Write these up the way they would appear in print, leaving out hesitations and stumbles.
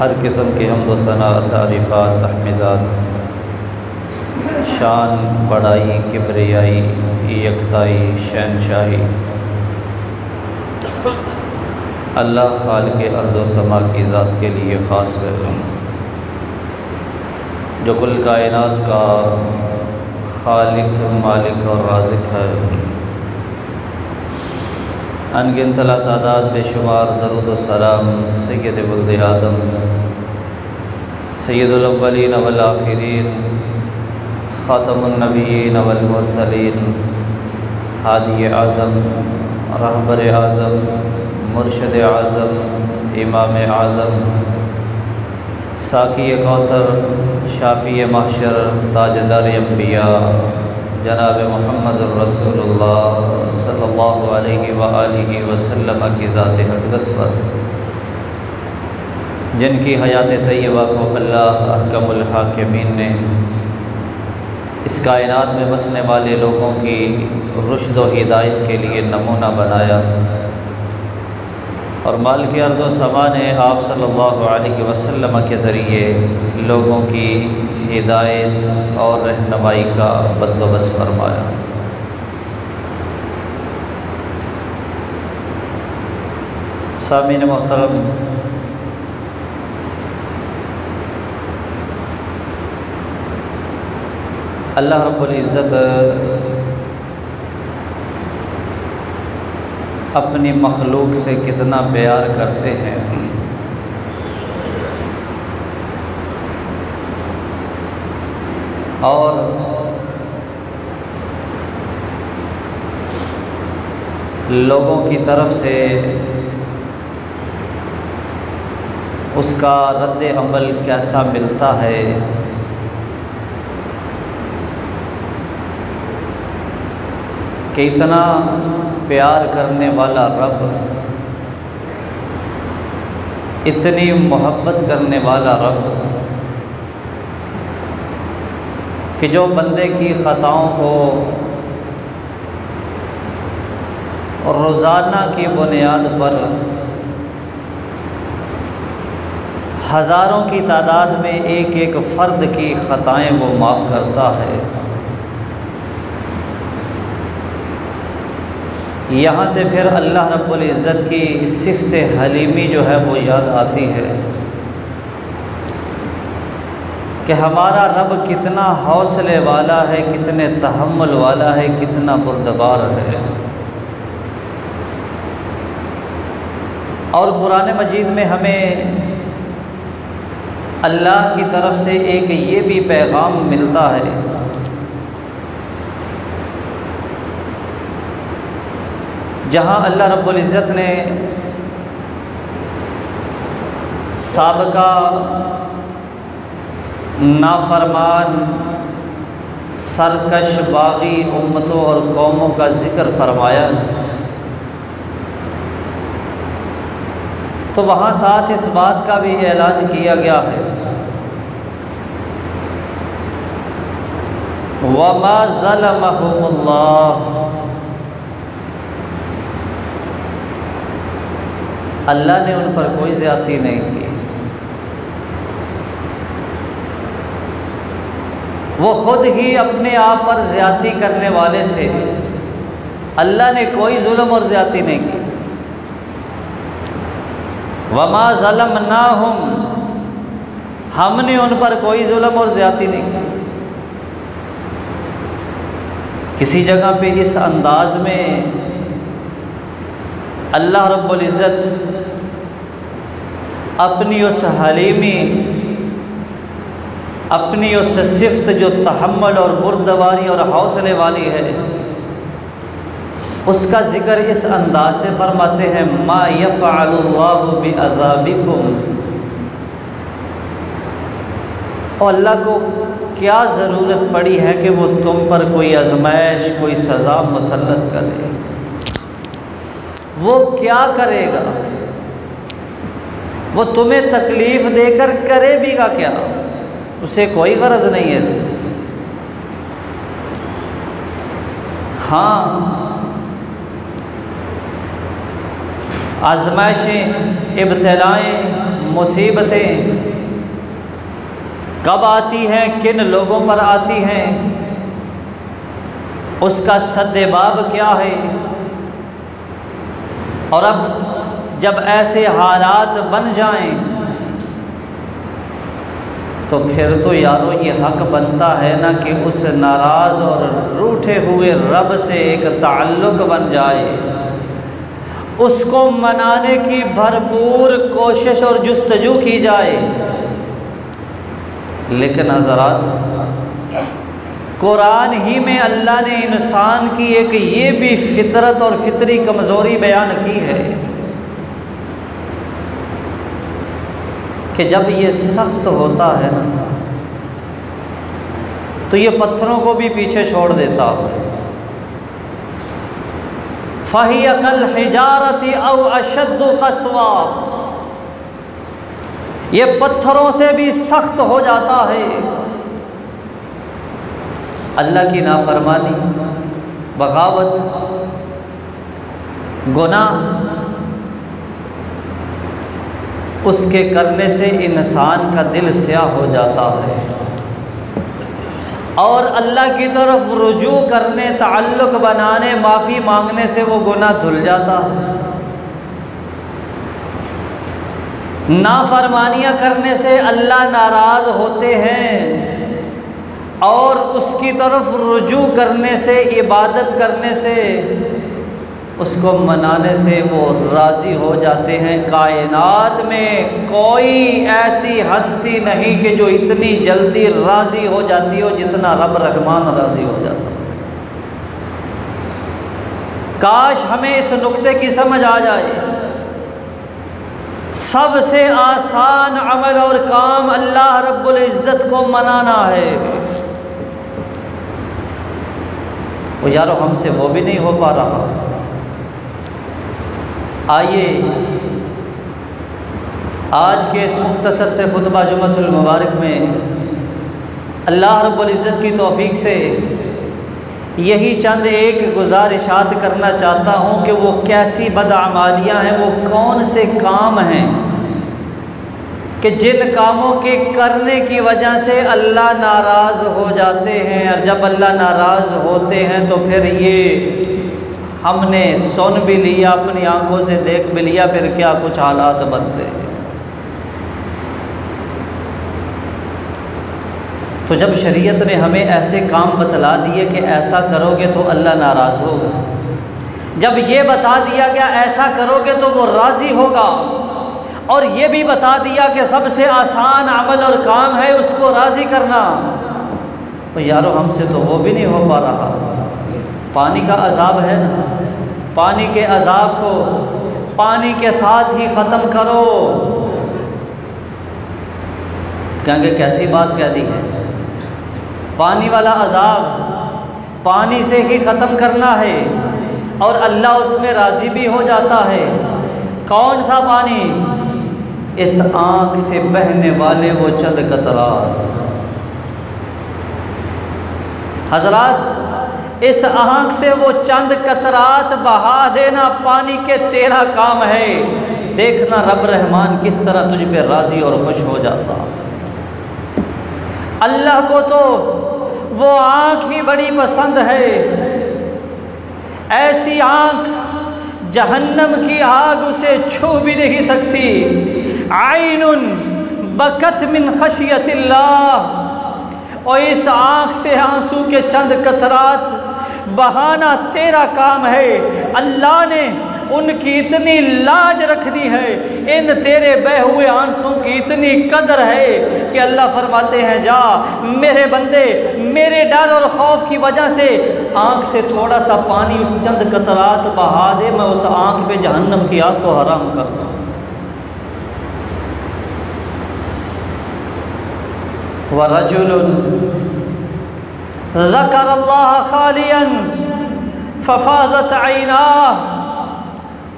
हर किस्म की हम्द सना, तारीफ़ात, तहमीदात, शान, बड़ाई, किबरियाई, यकताई, शहनशाही अल्लाह खालिक़ अर्ज़ व समा की ज़ात के लिए ख़ास है, जो कुल कायनात का खालिक़, मालिक और राज़िक़ है। अनगिनत तादाद बेशुमार दरूद व सलाम सय्यद वल्द आदम, सय्यदुल अव्वलीन वल आखिरीन, ख़ातमुन नबिय्यीन वल मुरसलीन, हादी आज़म, रहबर आज़म, मुर्शिद आज़म, इमाम आज़म, साकी कौसर, शाफ़ी महशर, ताजदार अंबिया जनाब मोहम्मद रसूलुल्लाह सल्लल्लाहु अलैहि व आलिहि वसल्लम की ज़ात अक़दस पर, जिनकी हयात तय्यबा को अल्लाह अहकमुल हाकिमीन ने इस कायनात में बसने वाले लोगों की रुश्द व हिदायत के लिए नमूना बनाया, और मालिक अर्ज़ व समा ने आप सल्लल्लाहु अलैहि वसल्लम के ज़रिए लोगों की हिदायत और रहनुमाई का बंदोबस्त फरमाया। सामीन मोहतरम, अल्लाह रब्बुल इज़्ज़त अपनी मखलूक से कितना प्यार करते हैं। और लोगों की तरफ से उसका रद्द अमल कैसा मिलता है, कि इतना प्यार करने वाला रब, इतनी मोहब्बत करने वाला रब, कि जो बंदे की ख़ताओं को रोज़ाना की बुनियाद पर हज़ारों की तादाद में एक एक फ़र्द की ख़ताएँ वो माफ़ करता है। यहाँ से फिर अल्लाह रब्बुल इज़्ज़त की सिफ़त हलीमी जो है वो याद आती है, कि हमारा रब कितना हौसले वाला है, कितने तहम्मुल वाला है, कितना बुर्दबार है। और कुरान मजीद में हमें अल्लाह की तरफ से एक ये भी पैगाम मिलता है जहाँ अल्लाह रब्बुल इज़्ज़त ने साबका नाफरमान, सरकश, बागी उम्मतों और कौमों का ज़िक्र फरमाया, तो वहाँ साथ इस बात का भी ऐलान किया गया है, वमा ज़लमहुमुल्लाह, अल्लाह ने उन पर कोई ज़्यादती नहीं की। वो ख़ुद ही अपने आप पर ज़्यादती करने वाले थे, अल्लाह ने कोई जुल्म और ज़्यादती नहीं की। वमा ज़लमनाहुम, हमने उन पर कोई जुल्म और ज़्यादती नहीं की। किसी जगह पे इस अंदाज में अल्लाह रब्बुल इज़्ज़त अपनी उस हलीमी, अपनी उस सिफ़त जो तहम्मुल और बुर्दबारी और हौसले वाली है, उसका ज़िक्र इस अंदाज से फरमाते हैं, मा यफ़अलुल्लाहु बिअज़ाबिकुम। और अल्लाह को क्या ज़रूरत पड़ी है कि वो तुम पर कोई आज़माइश, कोई सज़ा मुसल्लत करे? वो क्या करेगा? वो तुम्हें तकलीफ़ देकर करे भी का क्या? उसे कोई गरज नहीं है इससे। हाँ, आज़माइशें, इब्तिलाएँ, मुसीबतें कब आती हैं, किन लोगों पर आती हैं, उसका सद्देबाब क्या है। और अब जब ऐसे हालात बन जाएं तो फिर तो यारो ये हक बनता है ना कि उस नाराज़ और रूठे हुए रब से एक ताल्लुक़ बन जाए, उसको मनाने की भरपूर कोशिश और जुस्तजू की जाए। लेकिन हज़रात, कुरान ही में अल्लाह ने इंसान की एक ये भी फितरत और फितरी कमज़ोरी बयान की है कि जब ये सख्त होता है ना तो ये पत्थरों को भी पीछे छोड़ देता है। फ़हिय कल हिजारति औ अशद्दु क़स्वा, ये पत्थरों से भी सख्त हो जाता है। अल्लाह की नाफरमानी, बगावत, गुनाह, उसके करने से इंसान का दिल स्याह हो जाता है और अल्लाह की तरफ रुजू करने, ताल्लुक़ बनाने, माफ़ी मांगने से वो गुनाह धुल जाता है। नाफरमानियाँ करने से अल्लाह नाराज़ होते हैं और उसकी तरफ रुजू करने से, इबादत करने से, उसको मनाने से वो राज़ी हो जाते हैं। कायनात में कोई ऐसी हस्ती नहीं कि जो इतनी जल्दी राज़ी हो जाती हो जितना रब रहमान राज़ी हो जाता। काश हमें इस नुक्ते की समझ आ जाए। सबसे आसान अमल और काम अल्लाह रब्बुल इज़्ज़त को मनाना है। वो यारो हमसे वो भी नहीं हो पा रहा। आइए आज के इस मुख्तसर से खुतबा जुम्मतुल मुबारक में अल्लाह रब्बुल इज़्ज़त की तौफ़ीक से यही चंद एक गुजारिशात करना चाहता हूँ कि वो कैसी बदअमालियाँ हैं, वो कौन से काम हैं कि जिन कामों के करने की वजह से अल्लाह नाराज़ हो जाते हैं। और जब अल्लाह नाराज़ होते हैं तो फिर ये हमने सुन भी लिया, अपनी आंखों से देख भी लिया, फिर क्या कुछ हालात बनते हैं। तो जब शरीयत ने हमें ऐसे काम बतला दिए कि ऐसा करोगे तो अल्लाह नाराज़ होगा, जब ये बता दिया गया ऐसा करोगे तो वो राज़ी होगा, और ये भी बता दिया कि सबसे आसान अमल और काम है उसको राज़ी करना, तो यारो हमसे तो वो भी नहीं हो पा रहा। पानी का अज़ाब है ना, पानी के अज़ाब को पानी के साथ ही ख़त्म करो। कहेंगे कैसी बात कह दी है, पानी वाला अज़ाब पानी से ही ख़त्म करना है और अल्लाह उसमें राज़ी भी हो जाता है। कौन सा पानी? इस आँख से बहने वाले वो चंद कतरात। हज़रात, इस आँख से वो चंद कतरात बहा देना पानी के तेरा काम है। देखना रब रहमान किस तरह तुझ पे राज़ी और खुश हो जाता। अल्लाह को तो वो आँख ही बड़ी पसंद है, ऐसी आँख जहन्नम की आग उसे छू भी नहीं सकती। आइनुन बकत मिन खशियतिल्लाह, और इस आँख से आंसू के चंद कतरात बहाना तेरा काम है। अल्लाह ने उनकी इतनी लाज रखनी है, इन तेरे बह हुए आंसू की इतनी कदर है कि अल्लाह फरमाते हैं जा मेरे बंदे, मेरे डर और खौफ की वजह से आँख से थोड़ा सा पानी उस चंद कतरात बहा दे, मैं उस आँख पे जहन्नम की आग को हराम कर दूँ। वरजुलुन ज़करल्लाह खालियन फफ़ाज़त ऐनाह,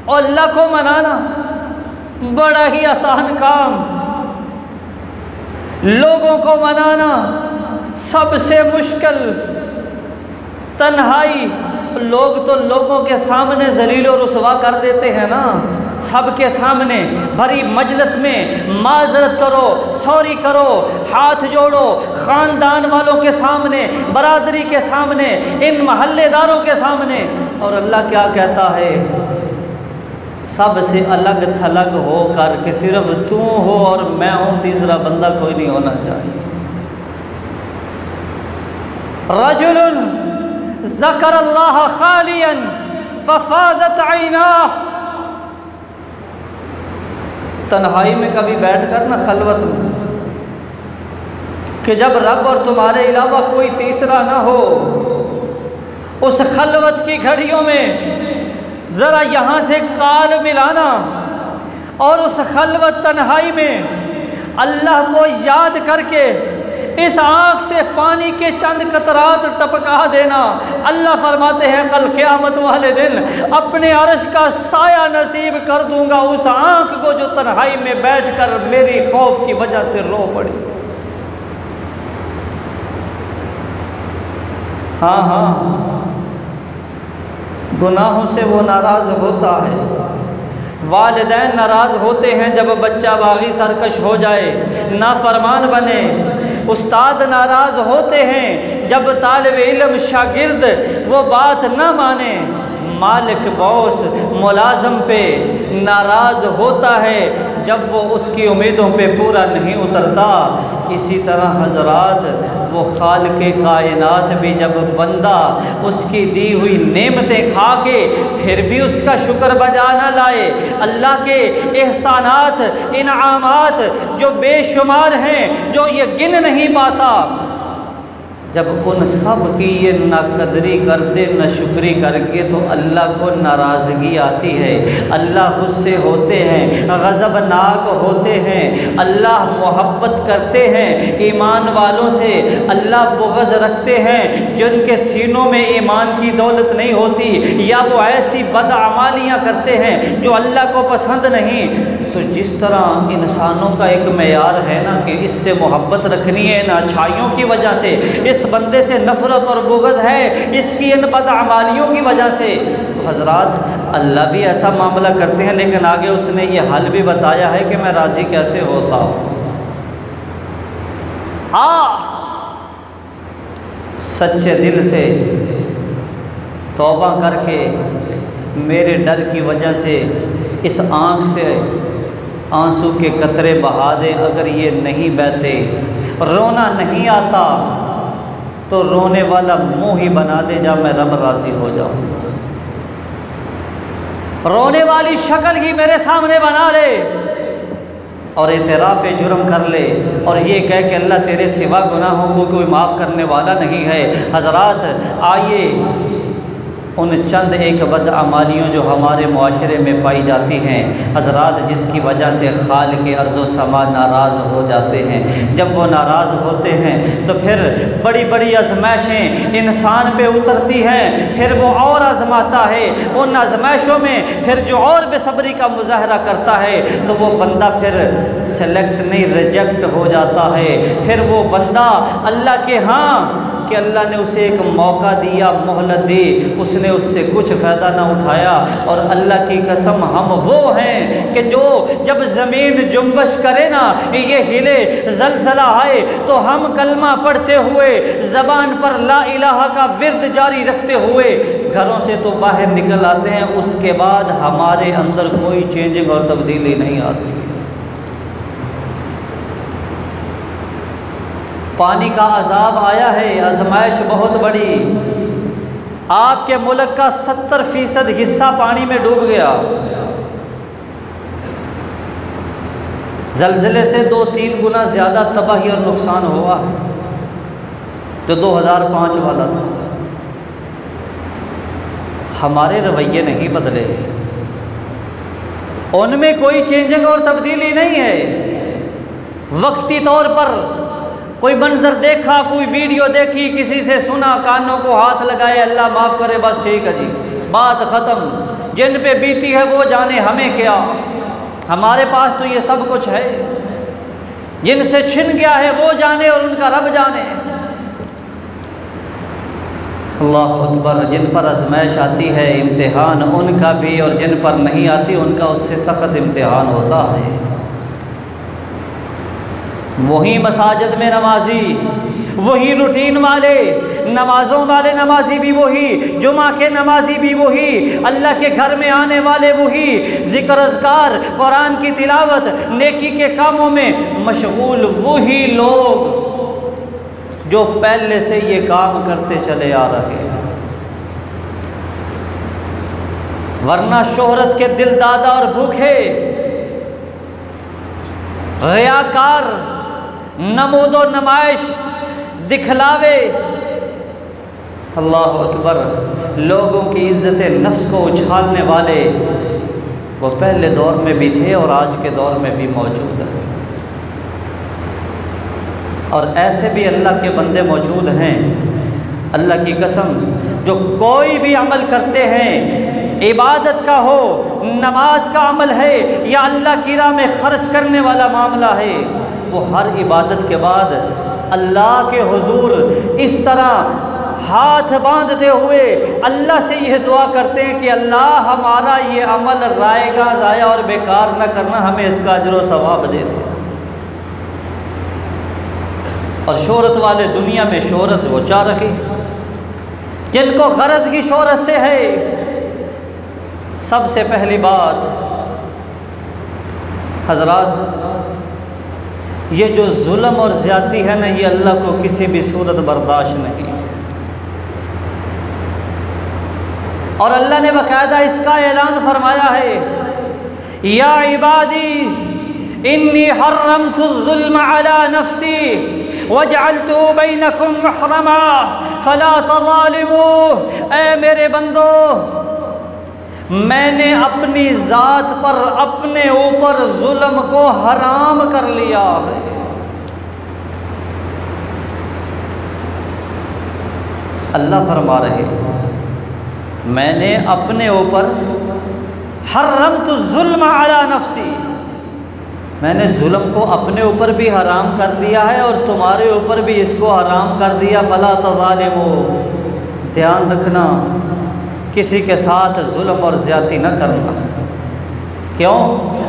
और अल्लाह को मनाना बड़ा ही आसान काम, लोगों को मनाना सबसे मुश्किल। तन्हाई, लोग तो लोगों के सामने जलील और रुसवा कर देते हैं ना, सबके सामने भरी मजलिस में माजरत करो, सॉरी करो, हाथ जोड़ो, ख़ानदान वालों के सामने, बरादरी के सामने, इन महल्लेदारों के सामने। और अल्लाह क्या कहता है, सबसे अलग थलग हो कर के सिर्फ तू हो और मैं हूँ, तीसरा बंदा कोई नहीं होना चाहिए। रजुलुन ज़करल्लाह खालियन फफ़ाज़त ऐनाह, तन्हाई में कभी बैठ कर ना खलवत में, कि जब रब और तुम्हारे अलावा कोई तीसरा ना हो, उस खलवत की घड़ियों में ज़रा यहाँ से काल मिलाना और उस खलवत तन्हाई में अल्लाह को याद करके इस आँख से पानी के चंद कतरात टपका देना। अल्लाह फरमाते हैं कल क़यामत वाले दिन अपने अर्श का साया नसीब कर दूंगा उस आँख को जो तन्हाई में बैठकर मेरी खौफ की वजह से रो पड़ी। हाँ हाँ, गुनाहों से वो नाराज़ होता है, वालिदैन नाराज़ होते हैं जब बच्चा बागी सरकश हो जाए, नाफरमान बने। उस्ताद नाराज़ होते हैं जब तालिब इल्म शागिर्द वो बात ना माने। मालिक बॉस मुलाज़म पे नाराज़ होता है जब वो उसकी उम्मीदों पे पूरा नहीं उतरता। इसी तरह हज़रात वो खालिक़े कायनात भी जब बंदा उसकी दी हुई नेमतें खा के फिर भी उसका शुक्र बजा ना लाए, अल्लाह के एहसानात इनामात जो बेशुमार हैं, जो ये गिन नहीं पाता, जब उन सब की ये नाकदरी कर दे, नाशुक्री करके, तो अल्लाह को नाराज़गी आती है। अल्लाह गुस्से होते हैं, गज़बनाक होते हैं। अल्लाह मोहब्बत करते हैं ईमान वालों से, अल्लाह बुग़्ज़ रखते हैं जिनके सीनों में ईमान की दौलत नहीं होती, या वो ऐसी बदअमालियाँ करते हैं जो अल्लाह को पसंद नहीं। तो जिस तरह इंसानों का एक मेयार है ना कि इससे मोहब्बत रखनी है इन अच्छाइयों की वजह से, इस बंदे से नफ़रत और बुग़्ज़ है इसकी इन बदअमालियों की वजह से। तो हज़रात अल्लाह भी ऐसा मामला करते हैं, लेकिन आगे उसने ये हल भी बताया है कि मैं राज़ी कैसे होता हूँ। सच्चे दिल से तौबा करके मेरे डर की वजह से इस आँख से आंसू के कतरे बहा दे। अगर ये नहीं बहते, रोना नहीं आता, तो रोने वाला मुंह ही बना दे जा मैं रब राज़ी हो जाऊँ। रोने वाली शक्ल ही मेरे सामने बना ले और एतराफ़ जुर्म कर ले और ये कह के अल्लाह तेरे सिवा गुनाहों को कोई माफ़ करने वाला नहीं है। हज़रात आइए उन चंद एक बदअमालियों जो हमारे मुआशरे में पाई जाती हैं हज़रात, जिसकी वजह से खालिक़ अर्ज़ समा नाराज़ हो जाते हैं। जब वो नाराज़ होते हैं तो फिर बड़ी बड़ी आजमाइशें इंसान पे उतरती हैं, फिर वो और आजमाता है। उन आजमाइशों में फिर जो और बेसब्री का मुजाहरा करता है तो वो बंदा फिर सेलेक्ट नहीं, रिजेक्ट हो जाता है। फिर वो बंदा अल्लाह के यहाँ कि अल्लाह ने उसे एक मौका दिया, मोहलत दी, उसने उससे कुछ फ़ायदा ना उठाया। और अल्लाह की कसम हम वो हैं कि जो जब ज़मीन जुम्बश करे ना, ये हिले, ज़लज़ला आए, तो हम कलमा पढ़ते हुए ज़बान पर ला इलाहा का विर्द जारी रखते हुए घरों से तो बाहर निकल आते हैं। उसके बाद हमारे अंदर कोई चेंजिंग और तब्दीली नहीं आती। पानी का अजाब आया है, आजमाइश बहुत बड़ी। आपके मुल्क का 70% हिस्सा पानी में डूब गया। ज़लज़ले से 2-3 गुना ज़्यादा तबाही और नुकसान हुआ है जो 2005 वाला था। हमारे रवैये नहीं बदले, उनमें कोई चेंजिंग और तब्दीली नहीं है। वक्ती तौर पर कोई मंजर देखा, कोई वीडियो देखी, किसी से सुना, कानों को हाथ लगाए, अल्लाह माफ़ करे, बस ठीक है जी, बात ख़त्म। जिन पे बीती है वो जाने, हमें क्या। हमारे पास तो ये सब कुछ है। जिनसे छिन गया है वो जाने और उनका रब जाने। अल्लाह अकबर। जिन पर आजमाइश आती है, इम्तिहान उनका भी, और जिन पर नहीं आती उनका उससे सख्त इम्तिहान होता है। वही मसाजिद में नमाजी, वही रूटीन वाले नमाज़ों वाले नमाजी भी वही, जुमा के नमाजी भी वही, अल्लाह के घर में आने वाले वही, ज़िक्र अज़कार, कुरान की तिलावत, नेकी के कामों में मशगूल वही लोग जो पहले से ये काम करते चले आ रहे हैं। वरना शोहरत के दिल दादा और भूखे, रियाकार, नमूदो नमाइश, दिखलावे, अल्लाह अकबर, लोगों की इज्जत नफ्स को उछालने वाले वो पहले दौर में भी थे और आज के दौर में भी मौजूद हैं। और ऐसे भी अल्लाह के बंदे मौजूद हैं, अल्लाह की कसम, जो कोई भी अमल करते हैं, इबादत का हो, नमाज का अमल है या अल्लाह की राह में खर्च करने वाला मामला है, वो हर इबादत के बाद अल्लाह के हुजूर इस तरह हाथ बांधते हुए अल्लाह से यह दुआ करते हैं कि अल्लाह हमारा ये अमल रायगा ज़ाया और बेकार न करना, हमें इसका अजर व सवाब दे दे। और शोहरत वाले दुनिया में शोहरत वो चाह रहे, जिनको गरज की शोहरत से है। सबसे पहली बात हजरात, ये जो जुल्म और ज़्यादती है ना, ये अल्लाह को किसी भी सूरत बर्दाश्त नहीं। और अल्लाह ने बाकायदा इसका ऐलान फरमाया है, या इबादी इन्नी हर्रमतु ज़ुल्म अला नफ्सी वजअलतु बैनकुम मुहर्रमा फला तज़ालिमू। ऐ मेरे बंदो, मैंने अपनी ज़ात पर, अपने ऊपर जुल्म को हराम कर लिया है। अल्लाह फरमा रहे, मैंने अपने ऊपर हर्रमतु ज़ुल्म अला नफ्सी, मैंने जुल्म को अपने ऊपर भी हराम कर दिया है और तुम्हारे ऊपर भी इसको हराम कर दिया। फला तज़ालिमू, ध्यान रखना, किसी के साथ जुल्म और ज़्यादती न करना। क्यों?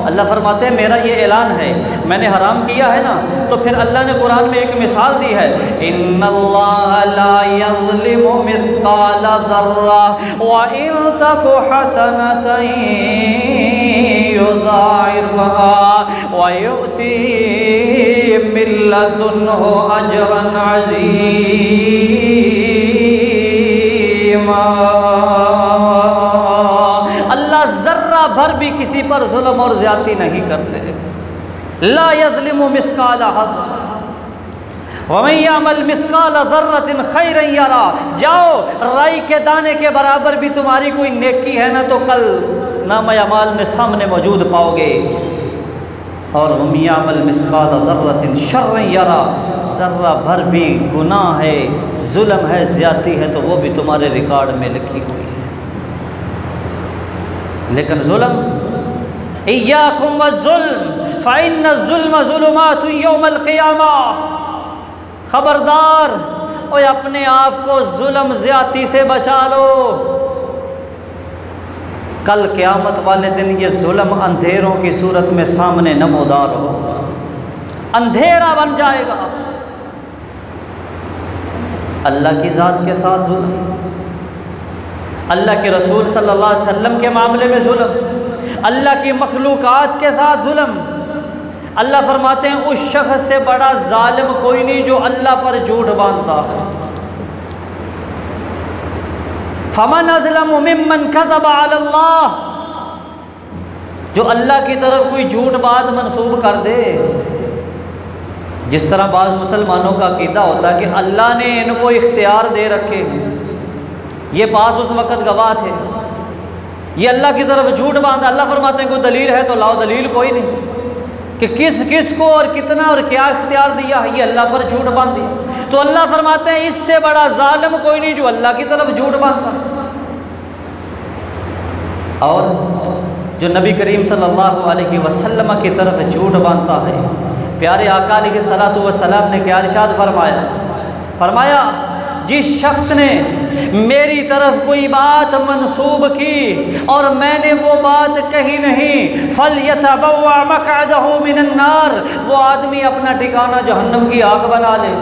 अल्लाह फरमाते हैं मेरा ये ऐलान है, मैंने हराम किया है ना, तो फिर अल्लाह ने कुरान में एक मिसाल दी है, इन्नल्लाह ला यज़लिमु मिस्काल ज़र्रा व इन तकु हसनतन युज़ाइफ़हा व युअती मिन लदुन्हु अजरन अज़ीमा। भर भी किसी पर जुल्म और ज़्यादती नहीं करते। ला यज़लिमु मिस्काल हज़्र व मन यअमल मिस्काल ज़र्रतिन खैरन यरा। जाओ, राई के दाने के बराबर भी तुम्हारी कोई नेकी है ना, तो कल नामा अमाल में सामने मौजूद पाओगे। और वमन यअमल मिस्काल ज़र्रतिन शर्रन यरा, ज़र्रा भर भी गुनाह है, जुल्म है, ज़्यादती है, तो वो भी तुम्हारे रिकॉर्ड में लिखी हुई है। लेकिन जुल्म, इय्याकुम वज़्ज़ुल्म फ़इन्न ज़ुल्म ज़ुलुमातु यौमल क़ियामह। खबरदार, ओए अपने आप को जुल्म ज़्यादती से बचा लो। कल क़यामत वाले दिन ये जुल्म अंधेरों की सूरत में सामने नमोदार होगा, अंधेरा बन जाएगा। अल्लाह की ज़ात के साथ जुल्म, अल्लाह के रसूल सल्लल्लाहु अलैहि वसल्लम के मामले में जुल्म, अल्लाह की मखलूक़ात के साथ जुल्म, अल्लाह फरमाते हैं उस शख्स से बड़ा जालिम कोई नहीं जो अल्लाह पर झूठ बांधता है। फमन अज़लमु मिम्मन कज़ब अलल्लाह, जो अल्लाह की तरफ कोई झूठ बात मंसूब कर दे। जिस तरह बाज़ मुसलमानों का अक़ीदा होता है कि अल्लाह ने इनको इख्तियार दे रखे हैं, ये पास उस वक़्त गवाह थे, ये अल्लाह की तरफ झूठ बांधा। अल्लाह फरमाते हैं कोई दलील है तो लाओ, दलील कोई नहीं कि किस किस को और कितना और क्या इख्तियार दिया है, ये अल्लाह पर झूठ बांध दिया। तो अल्लाह फरमाते हैं इससे बड़ा जालिम कोई नहीं जो अल्लाह की तरफ झूठ बांधता। और जो नबी करीम सल्लल्लाहु अलैहि वसल्लम की तरफ झूठ बांधता है, प्यारे आका अलैहिस्सलातु वस्सलाम ने क्या इरशाद फरमाया? फरमाया जिस शख्स ने मेरी तरफ कोई बात मंसूब की और मैंने वो बात कही नहीं, फलयतबव्वा मक़अदहु मिनन नार, वो आदमी अपना ठिकाना जहन्नम की आग बना ले।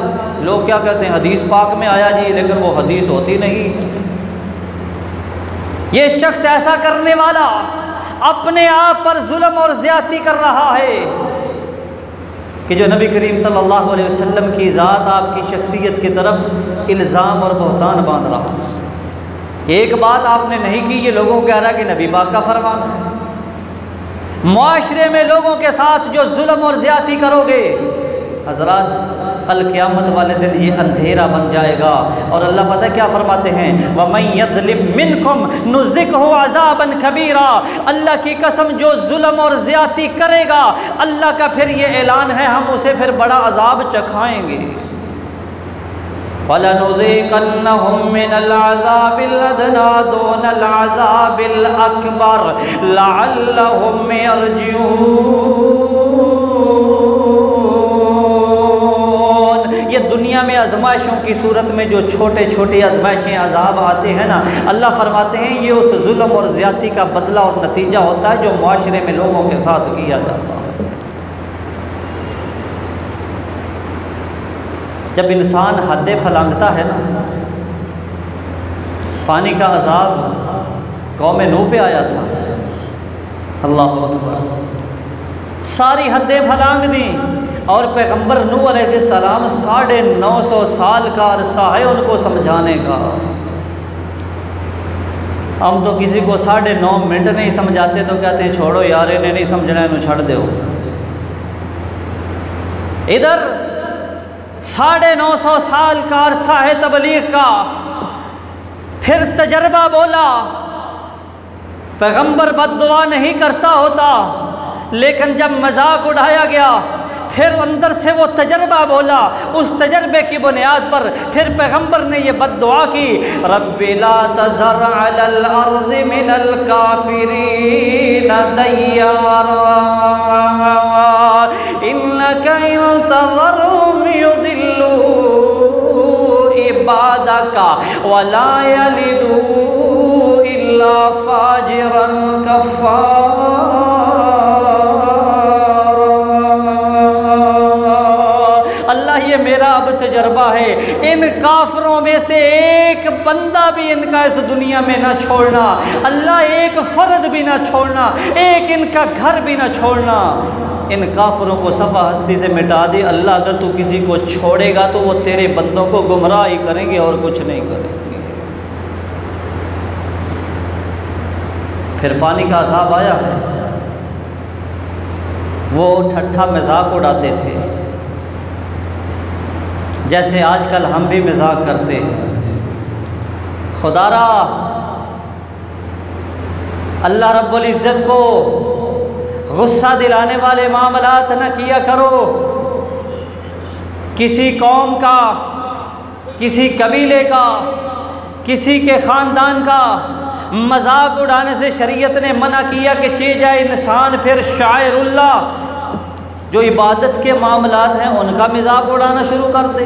लोग क्या कहते हैं हदीस पाक में आया जी, लेकिन वो हदीस होती नहीं। ये शख्स ऐसा करने वाला अपने आप पर जुल्म और ज्यादती कर रहा है कि जो नबी करीम सल्लल्लाहु अलैहि वसल्लम की ज़ात, आपकी शख्सियत की तरफ इल्ज़ाम और बहतान बांध रहा है। एक बात आपने नहीं की, ये लोगों को कह रहा है कि नबी पाक का फरमान है। मुआशरे में लोगों के साथ जो जुल्म और ज़्यादती करोगे, हज़रात कल क़यामत वाले दिन ये अंधेरा बन जाएगा। और अल्लाह पता है क्या फरमाते हैं? वमन यज़लिम मिनकुम नुज़िक़हु अज़ाबन कबीरा, अल्लाह की कसम जो जुल्म और ज़्यादती करेगा, अल्लाह का फिर ये ऐलान है हम उसे फिर बड़ा अज़ाब चखाएँगे। फलनुज़ीक़न्नहुम मिनल अज़ाबिल अदना दूनल अज़ाबिल अकबर लअल्लहुम यरजिऊन। ये दुनिया में आजमाइशों की सूरत में जो छोटे छोटे आजमाइशें अजाब आते हैं ना, अल्लाह फरमाते हैं ये उस जुल्म और ज़्यादती का बदला और नतीजा होता है जो मुआशरे में लोगों के साथ किया जाता है। जब इंसान हद फलांगता है ना, पानी का अजाब कौम नूह पे आया था, अल्लाह अकबर, सारी हदें फलांग दी और पैगंबर नूह अलैहिस्सलाम 950 साल का अरसा है उनको समझाने का। हम तो किसी को 9.5 मिनट नहीं समझाते तो कहते हैं छोड़ो यार इन्हें नहीं समझना, इन्हें छड़ दो। इधर 950 साल का अरसा है तबलीग का। फिर तजर्बा बोला, पैगंबर बद्दुआ नहीं करता होता, लेकिन जब मजाक उड़ाया गया फिर अंदर से वो तजर्बा बोला। उस तजर्बे की बुनियाद पर फिर पैगंबर ने ये बद्दुआ की, रब्बि ला तज़र अलल अर्ज़ि मिनल काफ़िरीन दय्यारा इन्नका इन तज़रहुम युदिल्लू इबादका वला यलिदू इल्ला फाजिरन कफ़्फ़ारा। ये मेरा अब तजर्बा है, इन काफरों में से एक बंदा भी इनका इस दुनिया में ना छोड़ना, अल्लाह एक फर्द भी ना छोड़ना, एक इनका घर भी ना छोड़ना। इन काफरों को सफ़ा हस्ती से मिटा दे अल्लाह। अगर तू किसी को छोड़ेगा तो वो तेरे बंदों को गुमराह ही करेंगे और कुछ नहीं करेंगे। फिर पानी का अज़ाब आया है। वो ठट्ठा मजाक उड़ाते थे जैसे आजकल हम भी मजाक करते हैं। खुदारा अल्लाह रब्बुल इज़्ज़त को गुस्सा दिलाने वाले मामलात न किया करो। किसी कौम का, किसी कबीले का, किसी के ख़ानदान का मजाक उड़ाने से शरीयत ने मना किया कि चे जाए इंसान फिर शायरुल्लाह जो इबादत के मामलात हैं उनका मजाक उड़ाना शुरू कर दे।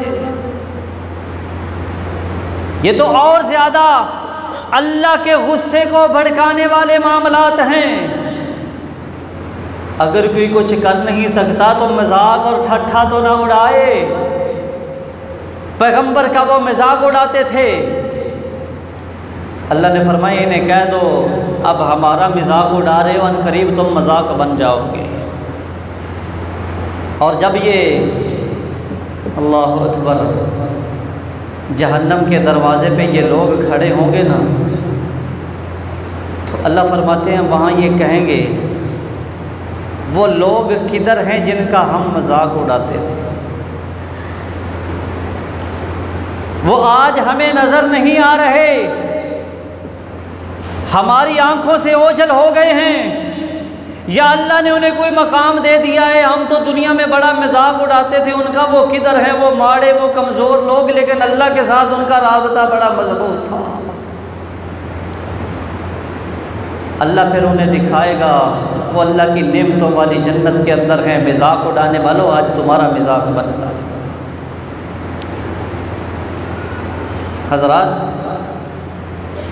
ये तो और ज़्यादा अल्लाह के गुस्से को भड़काने वाले मामलात हैं। अगर कोई कुछ कर नहीं सकता तो मजाक और ठट्ठा तो ना उड़ाए। पैगंबर का वो मजाक उड़ाते थे। अल्लाह ने फरमाया इन्हें कह दो अब हमारा मजाक उड़ा रहे हो, अन करीब तुम मजाक बन जाओगे। और जब ये अल्लाह अकबर जहन्नम के दरवाज़े पे ये लोग खड़े होंगे ना, तो अल्लाह फरमाते हैं वहाँ ये कहेंगे वो लोग किधर हैं जिनका हम मजाक उड़ाते थे, वो आज हमें नज़र नहीं आ रहे, हमारी आंखों से ओझल हो गए हैं, या अल्लाह ने उन्हें कोई मकाम दे दिया है। हम तो दुनिया में बड़ा मजाक उड़ाते थे उनका, वो किधर है, वो माड़े, वो कमज़ोर लोग, लेकिन अल्लाह के साथ उनका राबता बड़ा मजबूत था। अल्लाह फिर उन्हें दिखाएगा, वो अल्लाह की नेमतों वाली जन्नत के अंदर हैं। मजाक उड़ाने वालों, आज तुम्हारा मजाक बन रहा है। हज़रात,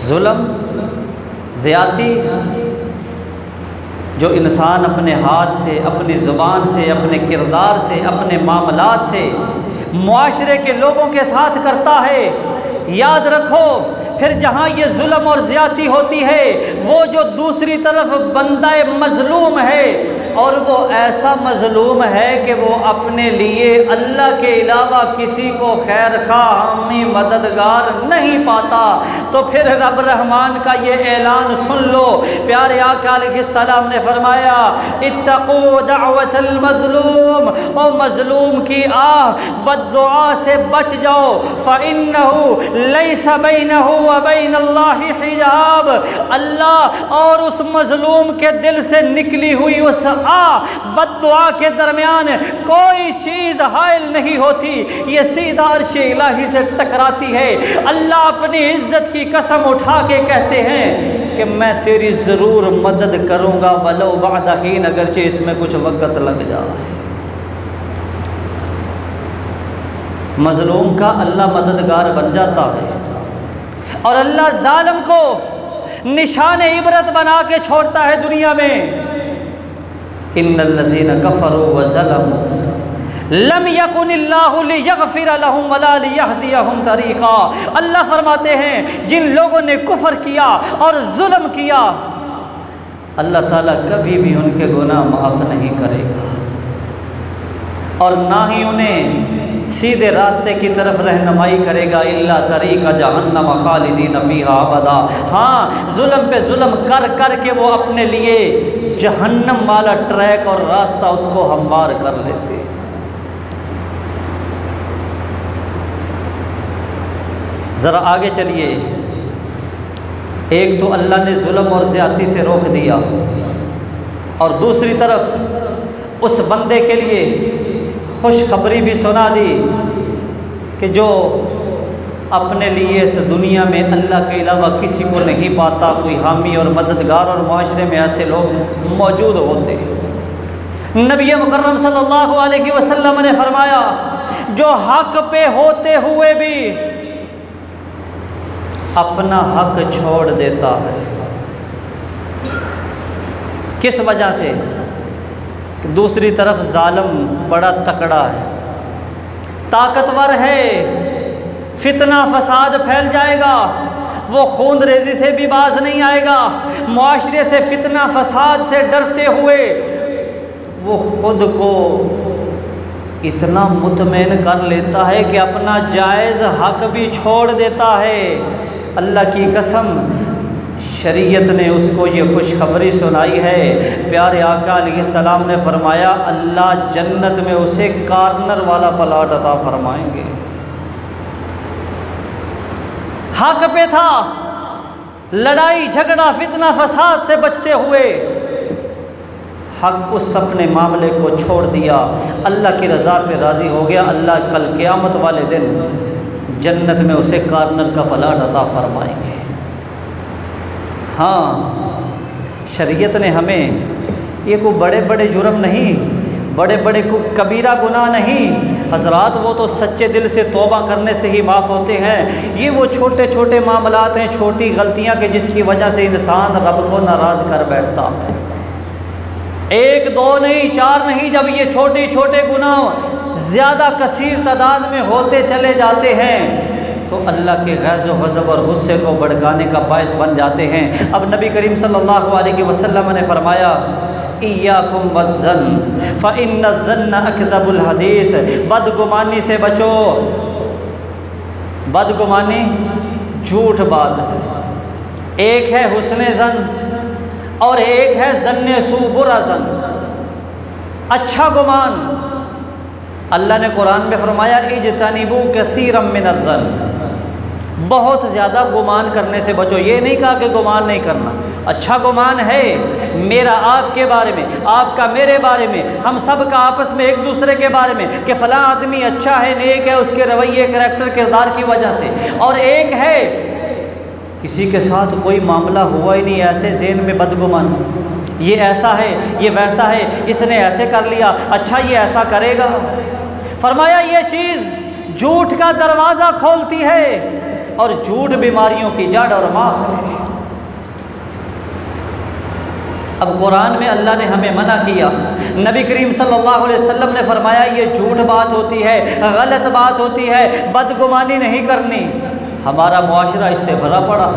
जुल्म, ज़्यादती जो इंसान अपने हाथ से, अपनी ज़ुबान से, अपने किरदार से, अपने मामलात से मुआशरे के लोगों के साथ करता है, याद रखो फिर जहाँ ये जुल्म और ज़्यादती होती है, वो जो दूसरी तरफ बंदा मज़लूम है, और वो ऐसा मज़लूम है कि वो अपने लिए अल्लाह के अलावा किसी को खैर खा, हामी, मददगार नहीं पाता, तो फिर रब रहमान का ये ऐलान सुन लो। प्यारे आका अलैहिस्सलाम ने फरमाया, इत्तक़ू दावतल मज़लूम, ओ मज़लूम की आह, बद्दुआ से बच जाओ, फ़इन्नहु लैसा बैनहु व बैनल्लाहि हिजाब। अल्लाह और उस मज़लूम के दिल से निकली हुई उस बद्दुआ के दरमियान कोई चीज़ हाइल नहीं होती, ये सीधा अर्श इलाही से टकराती है। अल्लाह अपनी इज्जत की कसम उठा के कहते हैं कि मैं तेरी ज़रूर मदद करूँगा, वलो बाद हीन, अगरचे इसमें कुछ वक़्त लग जाए। मज़लूम का अल्लाह मददगार बन जाता है, और अल्लाह जालिम को निशान इबरत बना के छोड़ता है दुनिया में। इन्नल्लज़ीना कफ़रू व ज़लमू लम यकुनिल्लाहु लियग़फ़िर लहुम वला लियहदियहुम तरीक़ा। अल्लाह फरमाते हैं जिन लोगों ने कुफ़र किया और जुल्म किया, अल्लाह ताला कभी भी उनके गुनाह माफ़ नहीं करेगा, और ना ही उन्हें सीधे रास्ते की तरफ रहनुमाई करेगा। इल्ला तरीक़ा जहन्नम ख़ालिदीन फ़ीहा अबदा। हाँ, जुल्म पे जुल्म कर कर के वो अपने लिए जहन्नम वाला ट्रैक और रास्ता उसको हमवार कर लेते। ज़रा आगे चलिए। एक तो अल्लाह ने जुल्म और ज़्यादती से रोक दिया, और दूसरी तरफ उस बंदे के लिए खुशखबरी भी सुना दी कि जो अपने लिए इस दुनिया में अल्लाह के अलावा किसी को नहीं पाता, कोई हामी और मददगार, और माशरे में ऐसे लोग मौजूद होते हैं। नबी मुकर्रम सल्लल्लाहु अलैहि वसल्लम ने फरमाया, जो हक पे होते हुए भी अपना हक छोड़ देता है, किस वजह से? दूसरी तरफ जालिम बड़ा तकड़ा है, ताकतवर है, फितना फसाद फैल जाएगा, वो खून रेजी से भी बाज नहीं आएगा। मुआशरे से फितना फसाद से डरते हुए वो खुद को इतना मुतमईन कर लेता है कि अपना जायज़ हक भी छोड़ देता है। अल्लाह की कसम, शरीयत ने उसको ये खुशखबरी सुनाई है। प्यारे आका अलैहिस्सलाम ने फरमाया, अल्लाह जन्नत में उसे कार्नर वाला प्लाट अता फरमाएंगे। हक पे था, लड़ाई झगड़ा फितना फसाद से बचते हुए हक उस अपने मामले को छोड़ दिया, अल्लाह की रज़ा पे राज़ी हो गया। अल्लाह कल क़यामत वाले दिन जन्नत में उसे कार्नर का प्लाट अता फरमाएंगे। हाँ, शरीयत ने हमें ये कोई बड़े बड़े जुर्म नहीं, बड़े बड़े कबीरा गुनाह नहीं हज़रात, वो तो सच्चे दिल से तौबा करने से ही माफ़ होते हैं। ये वो छोटे छोटे मामलात हैं, छोटी गलतियां कि जिसकी वजह से इंसान रब को नाराज़ कर बैठता है। एक दो नहीं, चार नहीं, जब ये छोटे छोटे गुनाह ज़्यादा कसीर तादाद में होते चले जाते हैं तो अल्लाह के ग़ज़ब व ग़ज़ब और गुस्से को भड़काने का बायस बन जाते हैं। अब नबी करीम सल्लल्लाहु अलैहि वसल्लम ने फरमाया, इय्याकुम वज़्ज़न फ़इन्नज़्ज़न्न अकज़बुल हदीस, बदगुमानी से बचो। बदगुमानी झूठ बात है। एक है हुस्ने ज़न और एक है ज़न्ने सू, बुरा ज़न, अच्छा गुमान। अल्लाह ने कुरान में फरमाया इज्तनिबू कसीरम मिनज़्ज़न, बहुत ज़्यादा गुमान करने से बचो। ये नहीं कहा कि गुमान नहीं करना, अच्छा गुमान है मेरा आपके बारे में, आपका मेरे बारे में, हम सब का आपस में एक दूसरे के बारे में कि फ़लाँ आदमी अच्छा है, नेक है, उसके रवैये, करैक्टर, किरदार की वजह से। और एक है किसी के साथ कोई मामला हुआ ही नहीं, ऐसे ज़हन में बदगुमान, ये ऐसा है, ये वैसा है, इसने ऐसे कर लिया, अच्छा ये ऐसा करेगा। फरमाया ये चीज़ झूठ का दरवाज़ा खोलती है और झूठ बीमारियों की जड़ और माँ है। अब कुरान में अल्लाह ने हमें मना किया, नबी करीम सल्लल्लाहु अलैहि वसल्लम ने फरमाया ये झूठ बात होती है, गलत बात होती है, बदगुमानी नहीं करनी। हमारा मुआशरा इससे भरा पड़ा,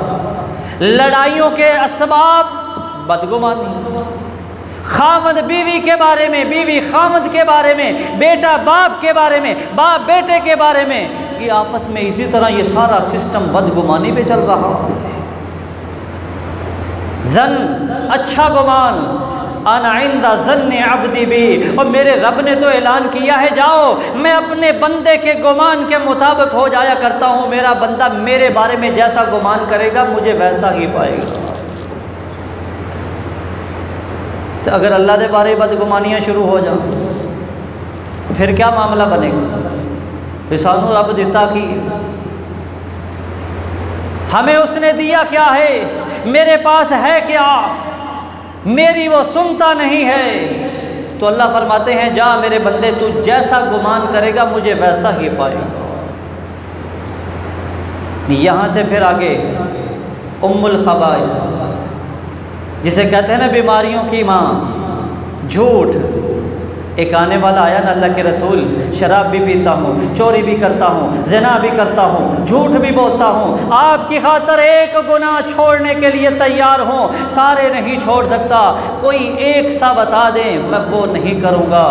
लड़ाइयों के असबाब बदगुमानी, खामद बीवी के बारे में, बीवी खामद के बारे में, बेटा बाप के बारे में, बाप बेटे के बारे में, ये आपस में इसी तरह ये सारा सिस्टम बदगुमानी पे चल रहा है। जन अच्छा गुमान, अना इंदा ज़न्नि अब्दी बी, और मेरे रब ने तो ऐलान किया है जाओ मैं अपने बंदे के गुमान के मुताबिक हो जाया करता हूँ, मेरा बंदा मेरे बारे में जैसा गुमान करेगा मुझे वैसा ही पाएगा। तो अगर अल्लाह के बारे में बदगुमानियाँ शुरू हो जाओ फिर क्या मामला बनेगा। सानू रब दिता कि हमें उसने दिया क्या है, मेरे पास है क्या, मेरी वो सुनता नहीं है। तो अल्लाह फरमाते हैं जा मेरे बंदे तू जैसा गुमान करेगा मुझे वैसा ही पाएगा। यहाँ से फिर आगे उम्मुल खबाइस, जिसे कहते हैं ना बीमारियों की माँ, झूठ। एक आने वाला आया ना अल्लाह के रसूल, शराब भी पीता हूँ, चोरी भी करता हूँ, ज़िना भी करता हूँ, झूठ भी बोलता हूँ, आपकी खातर एक गुनाह छोड़ने के लिए तैयार हूँ, सारे नहीं छोड़ सकता, कोई एक सा बता दें मैं वो नहीं करूँगा।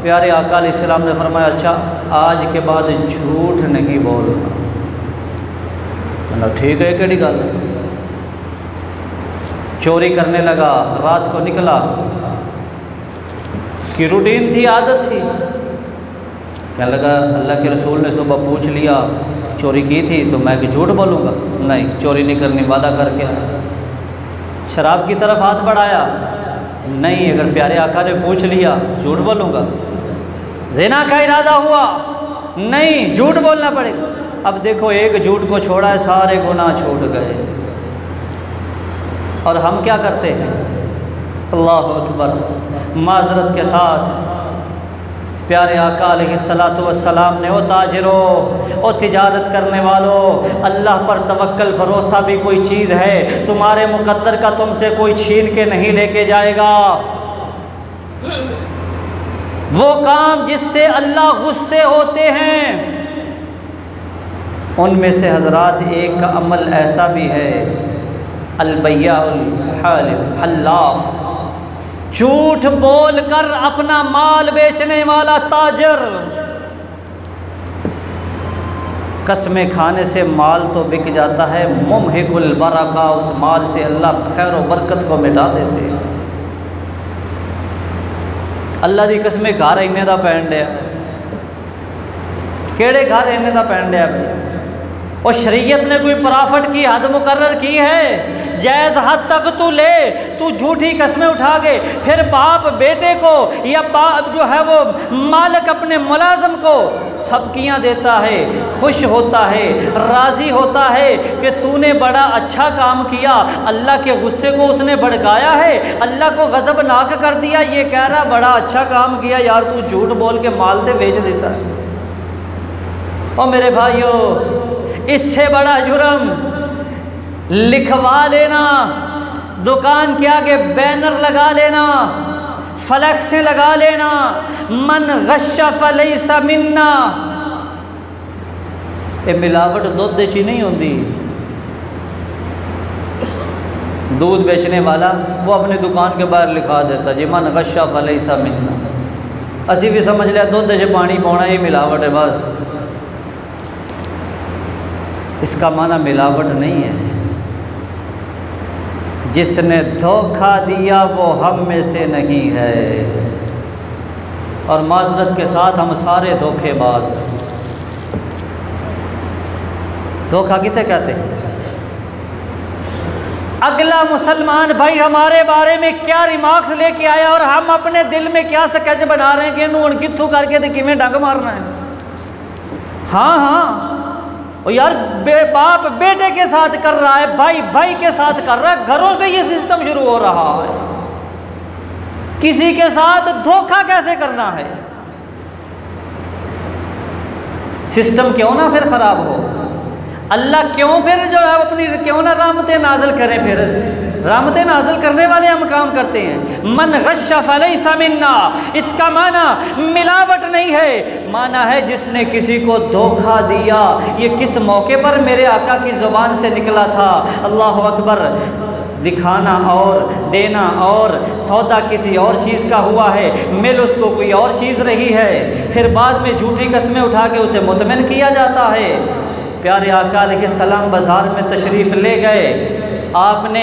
प्यारे आका अलैहिस्सलाम ने फरमाया अच्छा आज के बाद झूठ नहीं बोलना। ठीक है, केड़ी गल। चोरी करने लगा, रात को निकला, उसकी रूटीन थी, आदत थी। कहने लगा अल्लाह के रसूल ने सुबह पूछ लिया चोरी की थी तो मैं कि झूठ बोलूँगा, नहीं चोरी नहीं करनी, वादा करके। शराब की तरफ हाथ बढ़ाया, नहीं अगर प्यारे आका ने पूछ लिया झूठ बोलूँगा। ज़िना का इरादा हुआ, नहीं झूठ बोलना पड़ेगा। अब देखो एक झूठ को छोड़ा है सारे गुनाह छूट गए। और हम क्या करते हैं, अल्लाह अकबर, माजरत के साथ प्यारे आका अलैहिस्सलातु वस्सलाम ने ओ ताजिरों, ओ तिजारत करने वालों, अल्लाह पर तवक्कल भरोसा भी कोई चीज़ है, तुम्हारे मुकद्दर का तुमसे कोई छीन के नहीं लेके जाएगा। वो काम जिससे अल्लाह गुस्से होते हैं उनमें से हजरात एक का अमल ऐसा भी है, अलबैयाउल हालिफ हल्लाफ, झूठ बोलकर अपना माल बेचने वाला ताजर। कसमें खाने से माल तो बिक जाता है, मुमहिकुल बरका, उस माल से अल्लाह खैर और बरकत को मिटा देते हैं। अल्लाह दी कसमें घर इन्ने दा पैन दिया, केड़े घर इन्ने दा पैन दिया भाई। और शरीयत ने कोई प्रॉफिट की हद मुकर्रर की है, जायज़ हद तक तू ले, तू झूठी कस्में उठा के फिर बाप बेटे को या बाप जो है वो मालिक अपने मुलाजम को थपकियाँ देता है, खुश होता है, राज़ी होता है कि तूने बड़ा अच्छा काम किया, अल्लाह के गुस्से को उसने भड़काया है, अल्लाह को गज़बनाक कर दिया, ये कह रहा बड़ा अच्छा काम किया यार, तू झूठ बोल के माल से बेच देता है। और मेरे भाइयों इससे बड़ा जुर्म लिखवा लेना, दुकान के आगे बैनर लगा लेना, फ्लैक्सें लगा लेना, मन गश्शा फलैसा मिन्ना। ये मिलावट दूध ची नहीं होती। दूध बेचने वाला वो अपनी दुकान के बाहर लिखा देता जी मन गश्शा फलैसा मिन्ना। असी भी समझ लिया दूध च पानी पाना ही मिलावट है बस। इसका माना मिलावट नहीं है। जिसने धोखा दिया वो हम में से नहीं है। और माजरत के साथ हम सारे धोखेबाज। धोखा किसे कहते हैं? अगला मुसलमान भाई हमारे बारे में क्या रिमार्क्स लेके आया और हम अपने दिल में क्या स्केच बना रहे हैं कि इन्हों कित्थू करके तो किमें डंग मारना है। हाँ हाँ, और यार बाप बेटे के साथ कर रहा है, भाई भाई के साथ कर रहा है, घरों से ये सिस्टम शुरू हो रहा है। किसी के साथ धोखा कैसे करना है? सिस्टम क्यों ना फिर खराब हो। अल्लाह क्यों फिर जो है अपनी क्यों ना रहमतें नाज़िल करें। फिर रहमतें नाज़िल करने वाले हम काम करते हैं। मन गश्शा फलैसा मिन्ना, इसका माना मिलावट नहीं है, माना है जिसने किसी को धोखा दिया। ये किस मौके पर मेरे आका की ज़ुबान से निकला था? अल्लाह अकबर। दिखाना और देना और सौदा किसी और चीज़ का हुआ है, मिल उसको कोई और चीज़ रही है, फिर बाद में झूठी कस्में उठा के उसे मुतमिन किया जाता है। प्यारे आका अलैहिस्सलाम बाज़ार में तशरीफ़ ले गए। आपने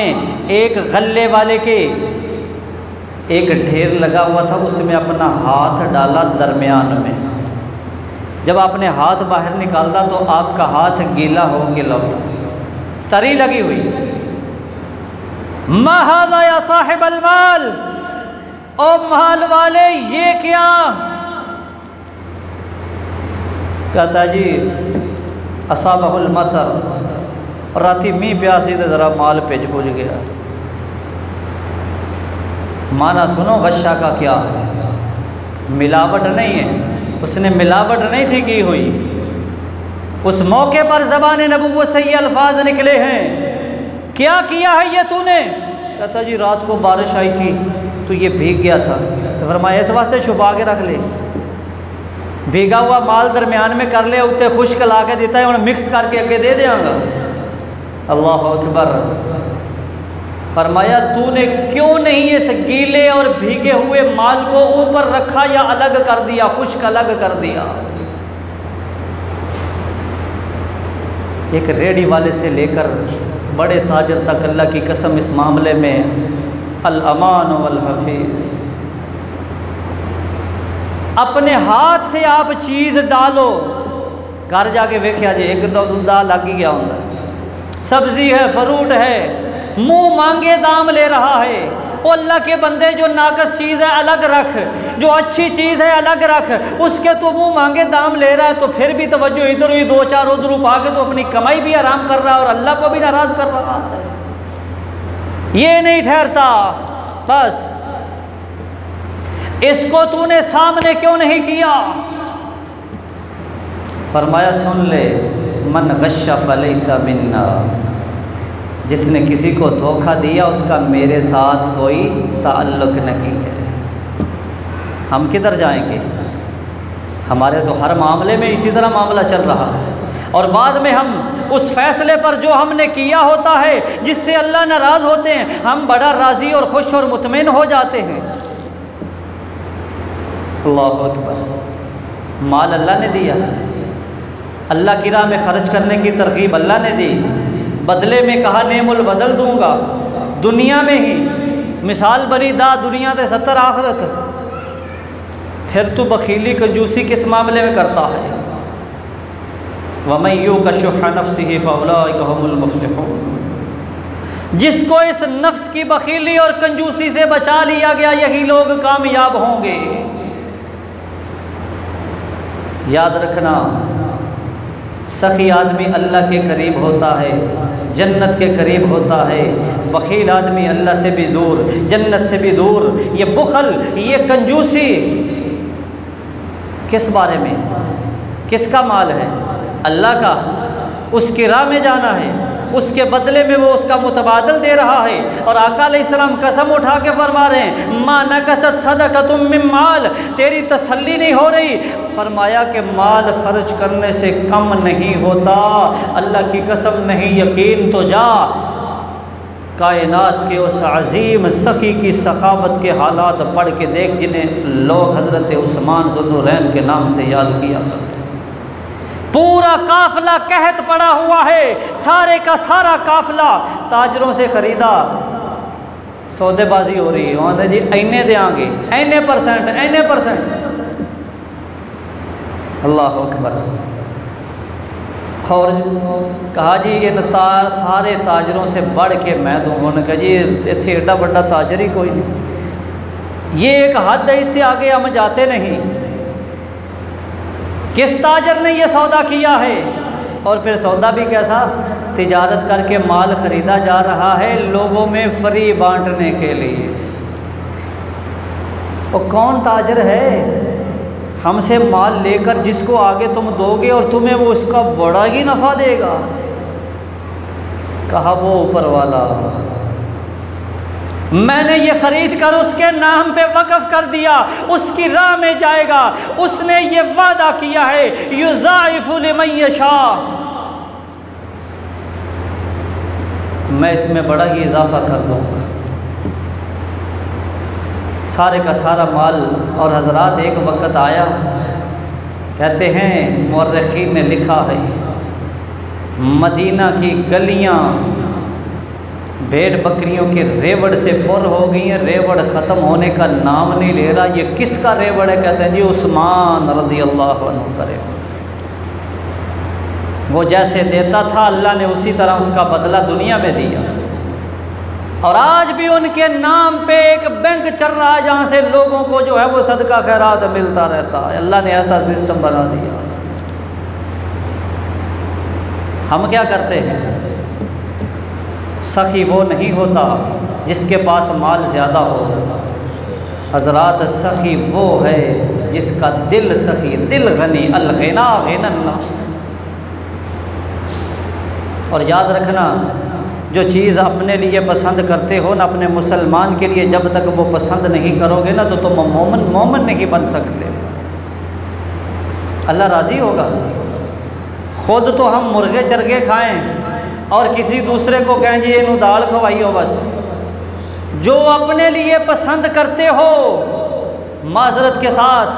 एक गल्ले वाले के एक ढेर लगा हुआ था, उसमें अपना हाथ डाला दरमियान में। जब आपने हाथ बाहर निकाला तो आपका हाथ गीला हो के लौटा, तरी लगी हुई। मा हाज़ा या साहिबल माल, ओ माल वाले ये क्या? कहता जी असाबहुल मतर, और राती मीह प्यासी तो ज़रा माल पिज पुज गया। माना सुनो गश्शा का क्या? मिलावट नहीं है, उसने मिलावट नहीं थी की हुई। उस मौके पर ज़बान नबुव्वत से ये अल्फाज निकले हैं, क्या किया है ये तूने? कहता जी रात को बारिश आई थी तो ये भीग गया था, तो फरमाया इस वास्ते छुपा के रख ले। भीगा हुआ माल दरमियान में कर ले, उत्ते खुश्क ला के देता है, उन्हें मिक्स करके अगे दे देंगा। अल्लाह अकबर। फरमाया तूने क्यों नहीं इस गीले और भीगे हुए माल को ऊपर रखा या अलग कर दिया, खुश्क अलग कर दिया? एक रेडी वाले से लेकर बड़े ताजर तक अल्लाह की कसम इस मामले में अल अमान वल हफीज़। अपने हाथ से आप चीज़ डालो, घर जाके वेख्या जे एक दो दूधा लग ही गया होंगे। सब्जी है, फ्रूट है, मुंह मांगे दाम ले रहा है। ओ अल्लाह के बंदे, जो नाकस चीज़ है अलग रख, जो अच्छी चीज़ है अलग रख, उसके तो मुंह मांगे दाम ले रहा है तो फिर भी तवज्जो इधर हुई, दो चार उधर पा के तो अपनी कमाई भी आराम कर रहा है और अल्लाह को भी नाराज़ कर रहा है। ये नहीं ठहरता। बस इसको तूने सामने क्यों नहीं किया? फरमाया सुन ले, मन गश्शा फलैसा मिन्ना, जिसने किसी को धोखा दिया उसका मेरे साथ कोई ताल्लुक़ नहीं है। हम किधर जाएंगे? हमारे तो हर मामले में इसी तरह मामला चल रहा है, और बाद में हम उस फैसले पर जो हमने किया होता है जिससे अल्लाह नाराज़ होते हैं, हम बड़ा राज़ी और खुश और मुतमिन हो जाते हैं। अल्लाह अकबर। माल अल्लाह ने दिया, अल्लाह की राह में ख़र्च करने की तरगीब अल्लाह ने दी, बदले में कहा नेमुल बदल दूंगा। दुनिया में ही मिसाल बनी दा दुनिया से 70 आखिरत। फिर तू बखीली कंजूसी किस मामले में करता है? वमन युक़ शुह्ह नफ्सिही फ़उलाइका हुमुल मुफ़्लिहून। जिसको इस नफ्स की बखीली और कंजूसी से बचा लिया गया, यही लोग कामयाब होंगे। याद रखना, सखी आदमी अल्लाह के करीब होता है, जन्नत के करीब होता है। बखील आदमी अल्लाह से भी दूर, जन्नत से भी दूर। ये बुखल, ये कंजूसी किस बारे में? किसका माल है? अल्लाह का। उसकी राह में जाना है, उसके बदले में वो उसका मुतबादल दे रहा है। और आका अलैहिस्सलाम कसम उठा के फरमा रहे हैं, मा नकसत सदक़तुम मिन माल, तेरी तसल्ली नहीं हो रही। फरमाया कि माल खर्च करने से कम नहीं होता। अल्लाह की कसम नहीं, यकीन तो जा। कायनात के उस अजीम सखी की सखावत के हालात पढ़ के देख, जिन्हें लोग हज़रत उस्मान ज़ुन्नुरैन के नाम से याद किया करते हैं। पूरा काफ़िला कहत पड़ा हुआ है, सारे का सारा काफ़िला ताजरों से ख़रीदा, सौदेबाजी हो रही है, वहाँ जी इन्ने देंगे, इन्ने परसेंट। अल्लाह अकबर। और कहा जी इन सारे ताजरों से बढ़ के मैं दूँगा। उन्होंने कहा जी इतने एडा बड़ा ताजर ही कोई नहीं, ये एक हद है, इससे आगे हम जाते नहीं। किस ताजर ने ये सौदा किया है? और फिर सौदा भी कैसा? तिजारत करके माल ख़रीदा जा रहा है लोगों में फ्री बांटने के लिए। और कौन ताजर है हमसे माल लेकर जिसको आगे तुम दोगे और तुम्हें वो उसका बड़ा ही नफ़ा देगा? कहा वो ऊपर वाला, मैंने ये ख़रीद कर उसके नाम पे वक़्फ़ कर दिया, उसकी राह में जाएगा। उसने ये वादा किया है युज़ाइफ़ु लिमन यशा, मैं इसमें बड़ा ही इजाफा कर दूँगा। सारे का सारा माल। और हज़रात एक वक़्त आया, कहते हैं मुअर्रिख़ीन ने लिखा है, मदीना की गलियाँ भेड़ बकरियों के रेवड़ से पुर हो गई हैं, रेवड़ ख़त्म होने का नाम नहीं ले रहा। ये किसका रेवड़ है? कहते हैं जी उस्मान रज़ियल्लाहु अन्हु का रेवड़। वो जैसे देता था अल्लाह ने उसी तरह उसका बदला दुनिया में दिया। और आज भी उनके नाम पे एक बैंक चल रहा है जहाँ से लोगों को जो है वो सदका खैरात मिलता रहता है। अल्लाह ने ऐसा सिस्टम बना दिया। हम क्या करते हैं? सखी वो नहीं होता जिसके पास माल ज़्यादा हो। हज़रात सखी वो है जिसका दिल सखी, दिल गनी, अल-ग़िना ग़िनन नफ्स। और याद रखना, जो चीज़ अपने लिए पसंद करते हो ना, अपने मुसलमान के लिए जब तक वो पसंद नहीं करोगे ना, तो तुम मोमिन नहीं बन सकते। अल्लाह राज़ी होगा। ख़ुद तो हम मुर्गे चरगे खाएं और किसी दूसरे को कहें जी इनू दाल खवाइयो बस। जो अपने लिए पसंद करते हो, माज़रत के साथ,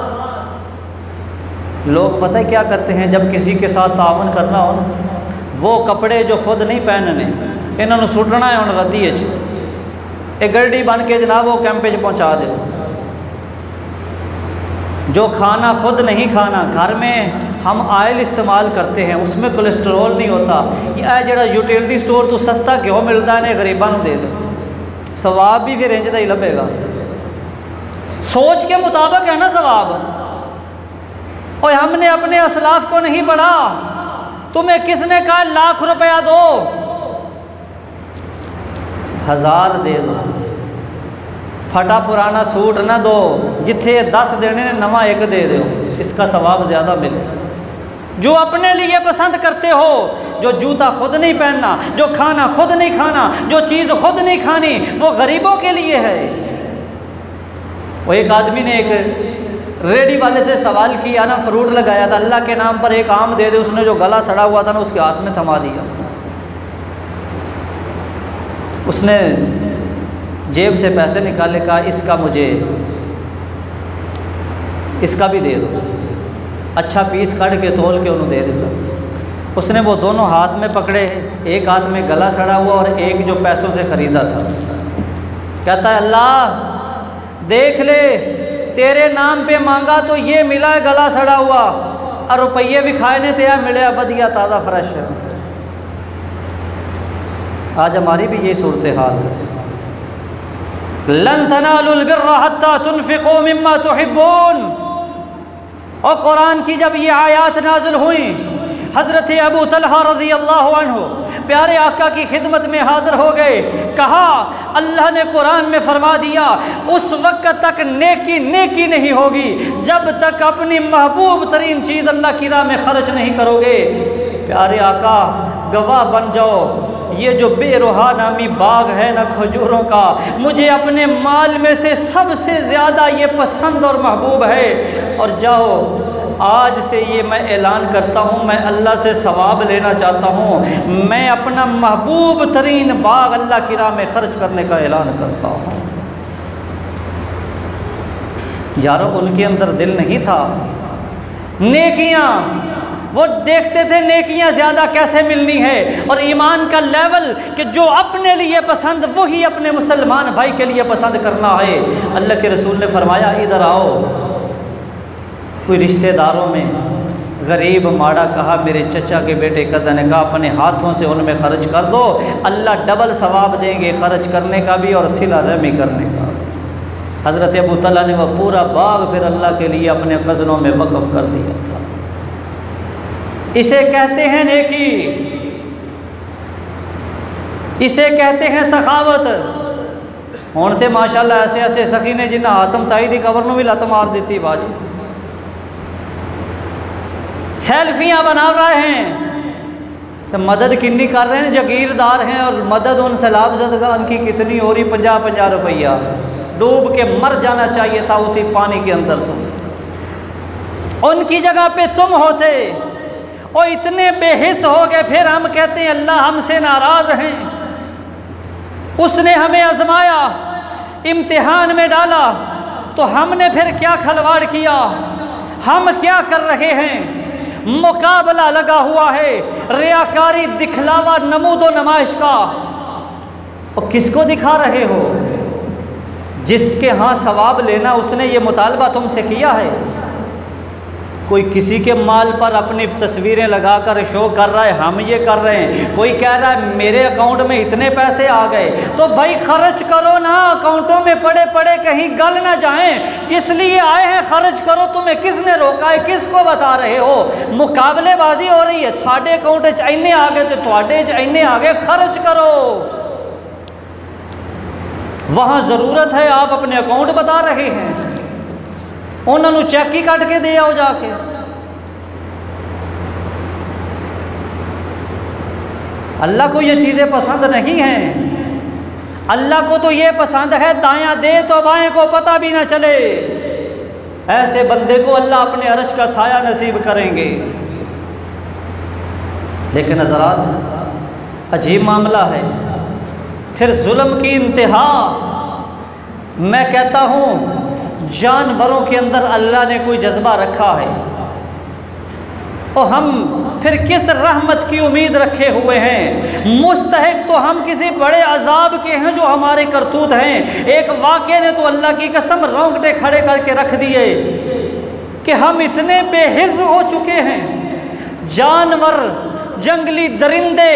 लोग पता है क्या करते हैं? जब किसी के साथ तावन करना हो ना, वो कपड़े जो खुद नहीं पहनने, इन्होंने सुटना है उन रद्दी एक गड्डी बन के जनाब वो कैंपे पहुँचा दे। जो खाना खुद नहीं खाना, घर में हम आयल इस्तेमाल करते हैं, उसमें कोलेस्ट्रोल नहीं होता। यह जड़ा यूटिलिटी स्टोर तो सस्ता क्यों मिलता है, गरीबों को दे दो, सवाब भी फिर इंज का ही लभेगा। सोच के मुताबिक है ना सवाब। और हमने अपने असलाफ को नहीं पढ़ा। तुम्हें किसने कहा लाख रुपया दो? 1000 दे दो। फटा पुराना सूट ना दो, जिथे 10 देने ने नवा एक दे दो, इसका सवाब ज़्यादा मिले। जो अपने लिए पसंद करते हो, जो जूता खुद नहीं पहनना, जो खाना खुद नहीं खाना, जो चीज़ खुद नहीं खानी, वो गरीबों के लिए है। वो एक आदमी ने एक रेडी वाले से सवाल किया ना, फ्रूट लगाया था, अल्लाह के नाम पर एक आम दे दे। उसने जो गला सड़ा हुआ था ना उसके हाथ में थमा दिया। उसने जेब से पैसे निकाले, कहा इसका मुझे, इसका भी दे दो। अच्छा पीस काट के तोल के उन्होंने दे दिया। उसने वो दोनों हाथ में पकड़े, एक हाथ में गला सड़ा हुआ और एक जो पैसों से ख़रीदा था। कहता है अल्लाह देख ले, तेरे नाम पे मांगा तो ये मिला है गला सड़ा हुआ, और रुपये भी खाए ने तैयार मिले बढ़िया ताज़ा फ्रेश। आज हमारी भी ये सूरत हाल है। लन तनालुल बिर्रा हत्ता तुनफिकू मिम्मा तुहिब्बून। और कुरान की जब ये आयात नाज़िल हुई, हज़रत अबू तलहा रज़ी अल्लाह अन्हु प्यारे आका की खिदमत में हाज़िर हो गए। कहा अल्लाह ने कुरान में फरमा दिया, उस वक्त तक नेकी नेकी नहीं होगी जब तक अपनी महबूब तरीन चीज़ अल्लाह की राह में खर्च नहीं करोगे। प्यारे आका गवाह बन जाओ, ये जो बेरुहा नामी बाग है ना खजूरों का, मुझे अपने माल में से सबसे ज़्यादा ये पसंद और महबूब है। और जाओ आज से ये मैं ऐलान करता हूँ, मैं अल्लाह से सवाब लेना चाहता हूँ, मैं अपना महबूब तरीन बाग अल्लाह की राह में खर्च करने का ऐलान करता हूँ। यारो उनके अंदर दिल नहीं था। नेकियां वो देखते थे, नेकियां ज़्यादा कैसे मिलनी है, और ईमान का लेवल कि जो अपने लिए पसंद वही अपने मुसलमान भाई के लिए पसंद करना है। अल्लाह के रसूल ने फरमाया, इधर आओ। कोई रिश्तेदारों में गरीब माड़ा कहा, मेरे चचा के बेटे कज़न ने कहा, अपने हाथों से उनमें ख़र्च कर दो, अल्लाह डबल सवाब देंगे, ख़र्च करने का भी और सिला रहमी करने का। हज़रत अबू तला ने वह पूरा बाग फिर अल्लाह के लिए अपने कज़नों में वक़फ़ कर दिया था। इसे कहते हैं नेकी, इसे कहते हैं सखावत। हुण ते माशाअल्लाह ऐसे ऐसे सखी ने जिन्हें आतम ताई दी कबर में भी लत मार दी बाजी। सेल्फियाँ बना रहे हैं तो मदद कितनी कर रहे हैं, जागीरदार हैं, और मदद उन सैलाब ज़दगा उनकी कितनी हो रही, 50-50 रुपया। डूब के मर जाना चाहिए था उसी पानी के अंदर। तुम उनकी जगह पे तुम होते और इतने बेहिस हो गए। फिर हम कहते हैं अल्लाह हमसे नाराज़ हैं। उसने हमें आजमाया, इम्तिहान में डाला, तो हमने फिर क्या खलवाड़ किया? हम क्या कर रहे हैं? मुकाबला लगा हुआ है, रियाकारी, दिखलावा, नमूदो नमाइश का। और किसको दिखा रहे हो? जिसके हाँ सवाब लेना, उसने ये मुतालबा तुमसे किया है। कोई किसी के माल पर अपनी तस्वीरें लगाकर शो कर रहा है, हम ये कर रहे हैं। कोई कह रहा है मेरे अकाउंट में इतने पैसे आ गए, तो भाई खर्च करो ना, अकाउंटों में पड़े पड़े कहीं गल ना जाएं। किस लिए आए हैं, खर्च करो। तुम्हें किसने रोका है? किसको बता रहे हो? मुकाबलेबाजी हो रही है। साढ़े अकाउंट इन्ने आ गए तो थोड़े इन्ने आ गए, खर्च करो। वहाँ ज़रूरत है, आप अपने अकाउंट बता रहे हैं, उन्होंने चेक ही कट के दे आओ जाके। अल्लाह को ये चीज़ें पसंद नहीं हैं। अल्लाह को तो ये पसंद है दायां दे तो बाएं को पता भी ना चले। ऐसे बंदे को अल्लाह अपने अर्श का साया नसीब करेंगे। लेकिन हज़रात अजीब मामला है। फिर जुल्म की इंतहा। मैं कहता हूँ जानवरों के अंदर अल्लाह ने कोई जज्बा रखा है, और हम फिर किस रहमत की उम्मीद रखे हुए हैं? मुस्तहिक तो हम किसी बड़े अजाब के हैं जो हमारे करतूत हैं। एक वाक़े ने तो अल्लाह की कसम रोंगटे खड़े करके रख दिए कि हम इतने बेहिज़्ज़ हो चुके हैं। जानवर, जंगली दरिंदे,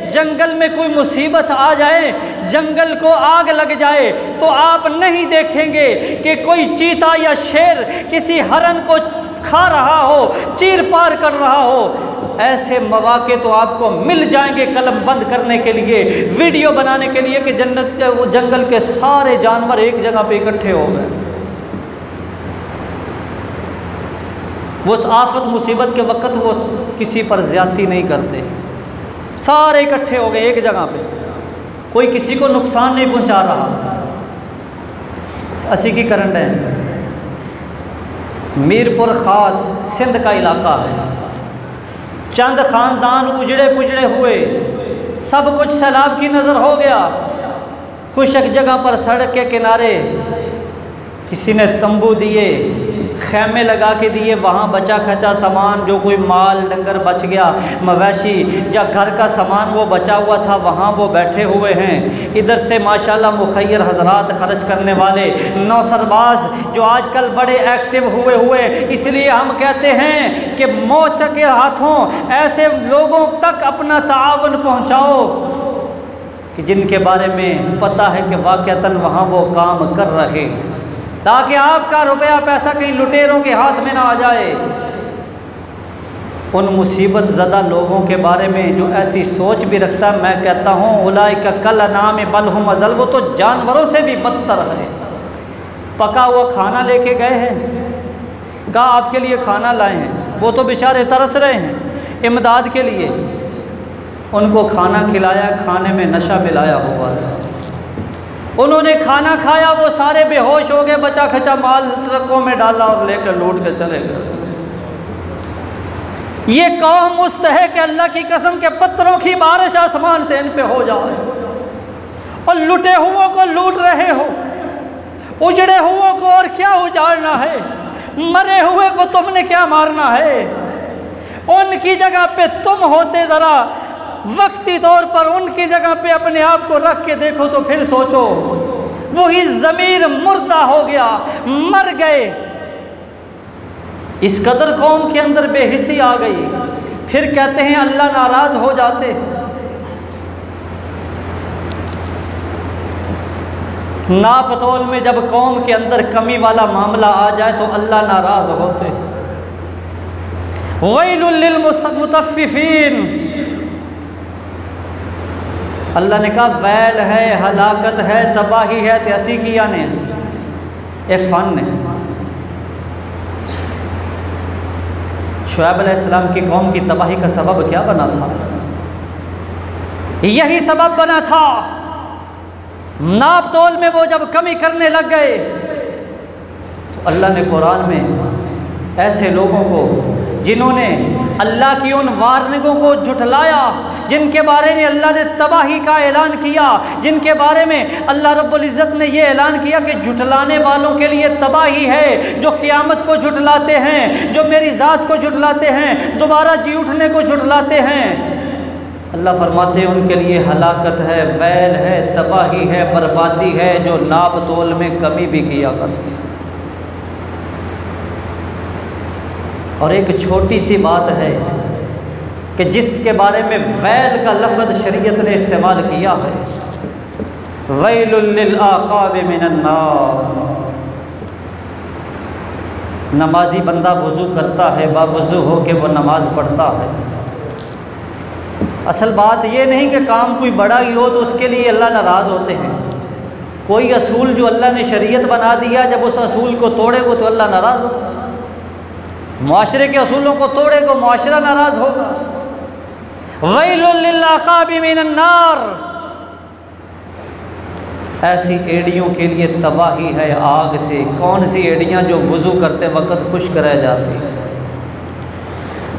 जंगल में कोई मुसीबत आ जाए, जंगल को आग लग जाए, तो आप नहीं देखेंगे कि कोई चीता या शेर किसी हरन को खा रहा हो, चीर पार कर रहा हो। ऐसे मौके तो आपको मिल जाएंगे कलम बंद करने के लिए, वीडियो बनाने के लिए कि जंगल के सारे जानवर एक जगह पे इकट्ठे हो गए। वो उस आफत मुसीबत के वक्त वो किसी पर ज्यादती नहीं करते, सारे इकट्ठे हो गए एक जगह पे, कोई किसी को नुकसान नहीं पहुंचा रहा। असी की करंट है, मीरपुर ख़ास सिंध का इलाका है। चंद ख़ानदान उजड़े पुजड़े हुए, सब कुछ सैलाब की नज़र हो गया। खुशक जगह पर सड़क के किनारे किसी ने तंबू दिए, खैमे लगा के दिए। वहाँ बचा खचा सामान, जो कोई माल डंगर बच गया, मवेशी या घर का सामान वो बचा हुआ था, वहाँ वो बैठे हुए हैं। इधर से माशाल्लाह मुखैर हजरात खर्च करने वाले नौसरबाज जो आजकल बड़े एक्टिव हुए, इसलिए हम कहते हैं कि मौत के हाथों ऐसे लोगों तक अपना ताआवुन पहुँचाओ कि जिनके बारे में पता है कि वाक़अतन वहाँ वो काम कर रहे हैं, ताकि आपका रुपया पैसा कहीं लुटेरों के हाथ में ना आ जाए। उन मुसीबत ज़दा लोगों के बारे में जो ऐसी सोच भी रखता है, मैं कहता हूँ उलाइका कल अनाम बल हुम अज़ल, वो तो जानवरों से भी बदतर है। पका हुआ खाना लेके गए हैं, कहा आपके लिए खाना लाए हैं, वो तो बेचारे तरस रहे हैं इमदाद के लिए। उनको खाना खिलाया, खाने में नशा मिलाया हुआ था। उन्होंने खाना खाया, वो सारे बेहोश हो गए, बचा खचा माल ट्रकों में डाला और लेकर लूट के चले गए। ये कौम मुस्तहिक है अल्लाह की कसम के पत्थरों की बारिश आसमान से इन पे हो जाए, और लुटे हुओं को लूट रहे हो, उजड़े हुओं को और क्या उजाड़ना है, मरे हुए को तुमने क्या मारना है। उनकी जगह पे तुम होते ज़रा वक्ती तौर पर उनकी जगह पे अपने आप को रख के देखो तो फिर सोचो, वही ज़मीर मुर्दा हो गया, मर गए, इस कदर कौम के अंदर बेहिसी आ गई, फिर कहते हैं अल्लाह नाराज़ हो जाते। नापतोल में जब कौम के अंदर कमी वाला मामला आ जाए तो अल्लाह नाराज़ होते। वैलुल लिल मुतफ्फिफीन, अल्लाह ने कहा वैल है, हलाकत है, तबाही है, तैसी किया ने ए फ़न है। शुएब अलैहिस्सलाम की कौम की तबाही का सबब क्या बना था? यही सबब बना था, नाप तोल में वो जब कमी करने लग गए तो अल्लाह ने कुरान में ऐसे लोगों को जिन्होंने अल्लाह की उन वार्निंगों को झुठलाया, जिनके बारे में अल्लाह ने तबाही का ऐलान किया, जिनके बारे में अल्लाह रब्बुल इज़्ज़त ने ये ऐलान किया कि झुठलाने वालों के लिए तबाही है, जो क़यामत को झुठलाते हैं, जो मेरी ज़ात को झुठलाते हैं, दोबारा जी उठने को झुठलाते हैं। अल्लाह फरमाते हैं उनके लिए हलाकत है, वैल है, तबाही है, बर्बादी है, जो नाप तोल में कमी भी किया करती है। और एक छोटी सी बात है कि जिसके बारे में वैल का लफ्ज़ शरीयत ने इस्तेमाल किया है, वैलुल लिल आक़ाब मिनन नार। नमाजी बंदा वज़ू करता है, बावज़ू हो के वो नमाज पढ़ता है। असल बात ये नहीं कि काम कोई बड़ा ही हो तो उसके लिए अल्लाह नाराज़ होते हैं। कोई असूल जो अल्लाह ने शरीयत बना दिया, जब उस असूल को तोड़ेगो तो अल्लाह नाराज़ होगा। मुआशरे के असूलों को तोड़ेगो, मुआशरा नाराज़ होगा। वैलुल लिल आक़ाबि मिनन नार, ऐसी एड़ियों के लिए तबाही है आग से। कौन सी एड़ियाँ? जो वज़ू करते वक्त खुश्क रह जाती,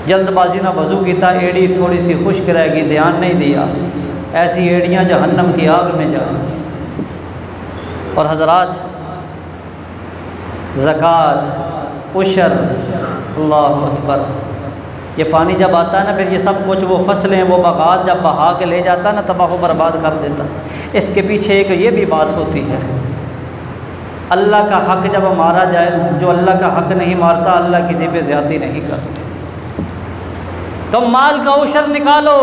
जल्दबाजी ना वज़ू किया, एड़ी थोड़ी सी खुश्क रहेगी, ध्यान नहीं दिया, ऐसी एड़ियाँ जहन्नम की आग में जा। और हज़रात, ज़कात, उशर, अल्लाहु अकबर, ये पानी जब आता है ना, फिर ये सब कुछ, वो फसलें, वो बागात जब बहा के ले जाता है ना, तबाह बर्बाद कर देता। इसके पीछे एक ये भी बात होती है, अल्लाह का हक़ जब मारा जाए, जो अल्लाह का हक़ नहीं मारता, अल्लाह किसी पे ज़्यादती नहीं करते। तो माल का उशर निकालो,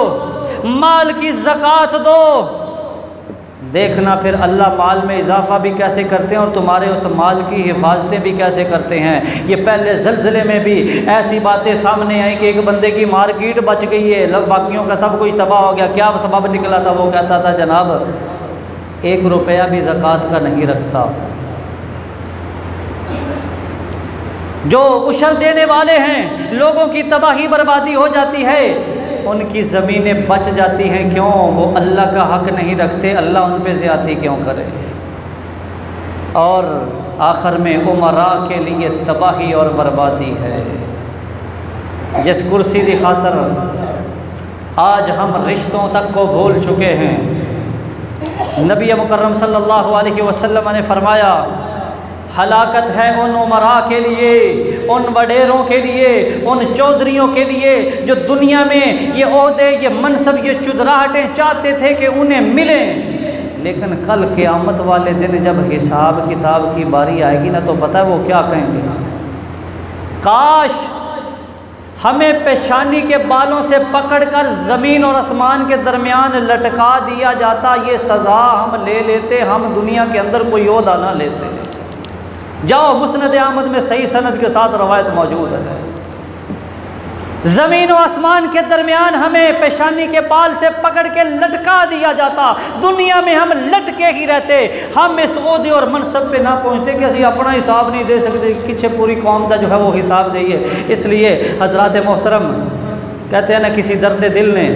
माल की ज़कात दो, देखना फिर अल्लाह माल में इजाफ़ा भी कैसे करते हैं और तुम्हारे उस माल की हिफाजतें भी कैसे करते हैं। ये पहले ज़लज़ले में भी ऐसी बातें सामने आई कि एक बंदे की मार्केट बच गई है, बाकियों का सब कुछ तबाह हो गया। क्या सबब निकला था? वो कहता था जनाब 1 रुपया भी ज़कात का नहीं रखता। जो उशर देने वाले हैं, लोगों की तबाही बर्बादी हो जाती है, उनकी ज़मीनें बच जाती हैं। क्यों? वो अल्लाह का हक़ नहीं रखते, अल्लाह उन पे ज़्यादती क्यों करे। और आखिर में उमरा के लिए तबाही और बर्बादी है। जिस कुर्सी की खातर आज हम रिश्तों तक को भूल चुके हैं। नबी मुकर्रम सल्लल्लाहु अलैहि वसल्लम ने फरमाया, हलाकत है उन उमरा के लिए, उन वडेरों के लिए, उन चौधरियों के लिए जो दुनिया में ये ओहदे, ये मनसब, ये चुदराहटें चाहते थे कि उन्हें मिलें, लेकिन कल क़यामत वाले दिन जब हिसाब किताब की बारी आएगी ना, तो पता है वो क्या कहेंगे? काश हमें पेशानी के बालों से पकड़कर ज़मीन और आसमान के दरमियान लटका दिया जाता, ये सज़ा हम ले लेते, हम दुनिया के अंदर कोई ओहदा ना लेते। जाओ, मुस्नद अहमद में सही सनद के साथ रवायत मौजूद है। ज़मीन और आसमान के दरमियान हमें पेशानी के बाल से पकड़ के लटका दिया जाता, दुनिया में हम लटके ही रहते। हम इस ओहदे और मनसब पे ना पहुँचते कि असी अपना हिसाब नहीं दे सकते, पीछे पूरी कौम का जो है वो हिसाब देइए। इसलिए हज़रात मोहतरम कहते हैं ना, किसी दर्द दिल ने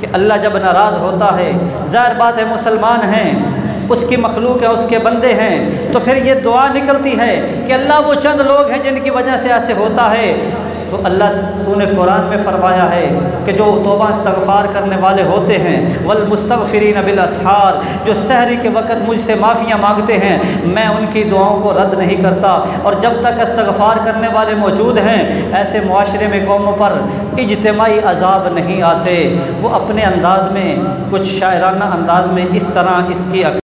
कि अल्लाह जब नाराज़ होता है, ज़ाहिर बात है मुसलमान हैं, उसकी मखलूक है, उसके बंदे हैं, तो फिर ये दुआ निकलती है कि अल्लाह वो चंद लोग हैं जिनकी वजह से ऐसे होता है, तो अल्लाह तूने कुरान में फरमाया है कि जो तौबा इस्तग़फ़ार करने वाले होते हैं, वल मुस्तग़फ़िरीन बिल असहार, जो सहरी के वक़्त मुझसे माफ़ियाँ मांगते हैं, मैं उनकी दुआओं को रद्द नहीं करता। और जब तक इस्तग़फ़ार करने वाले मौजूद हैं, ऐसे मुआशरे में कौमों पर इज्तिमाई अज़ाब नहीं आते। वो अपने अंदाज़ में, कुछ शायराना अंदाज़ में इस तरह इसकी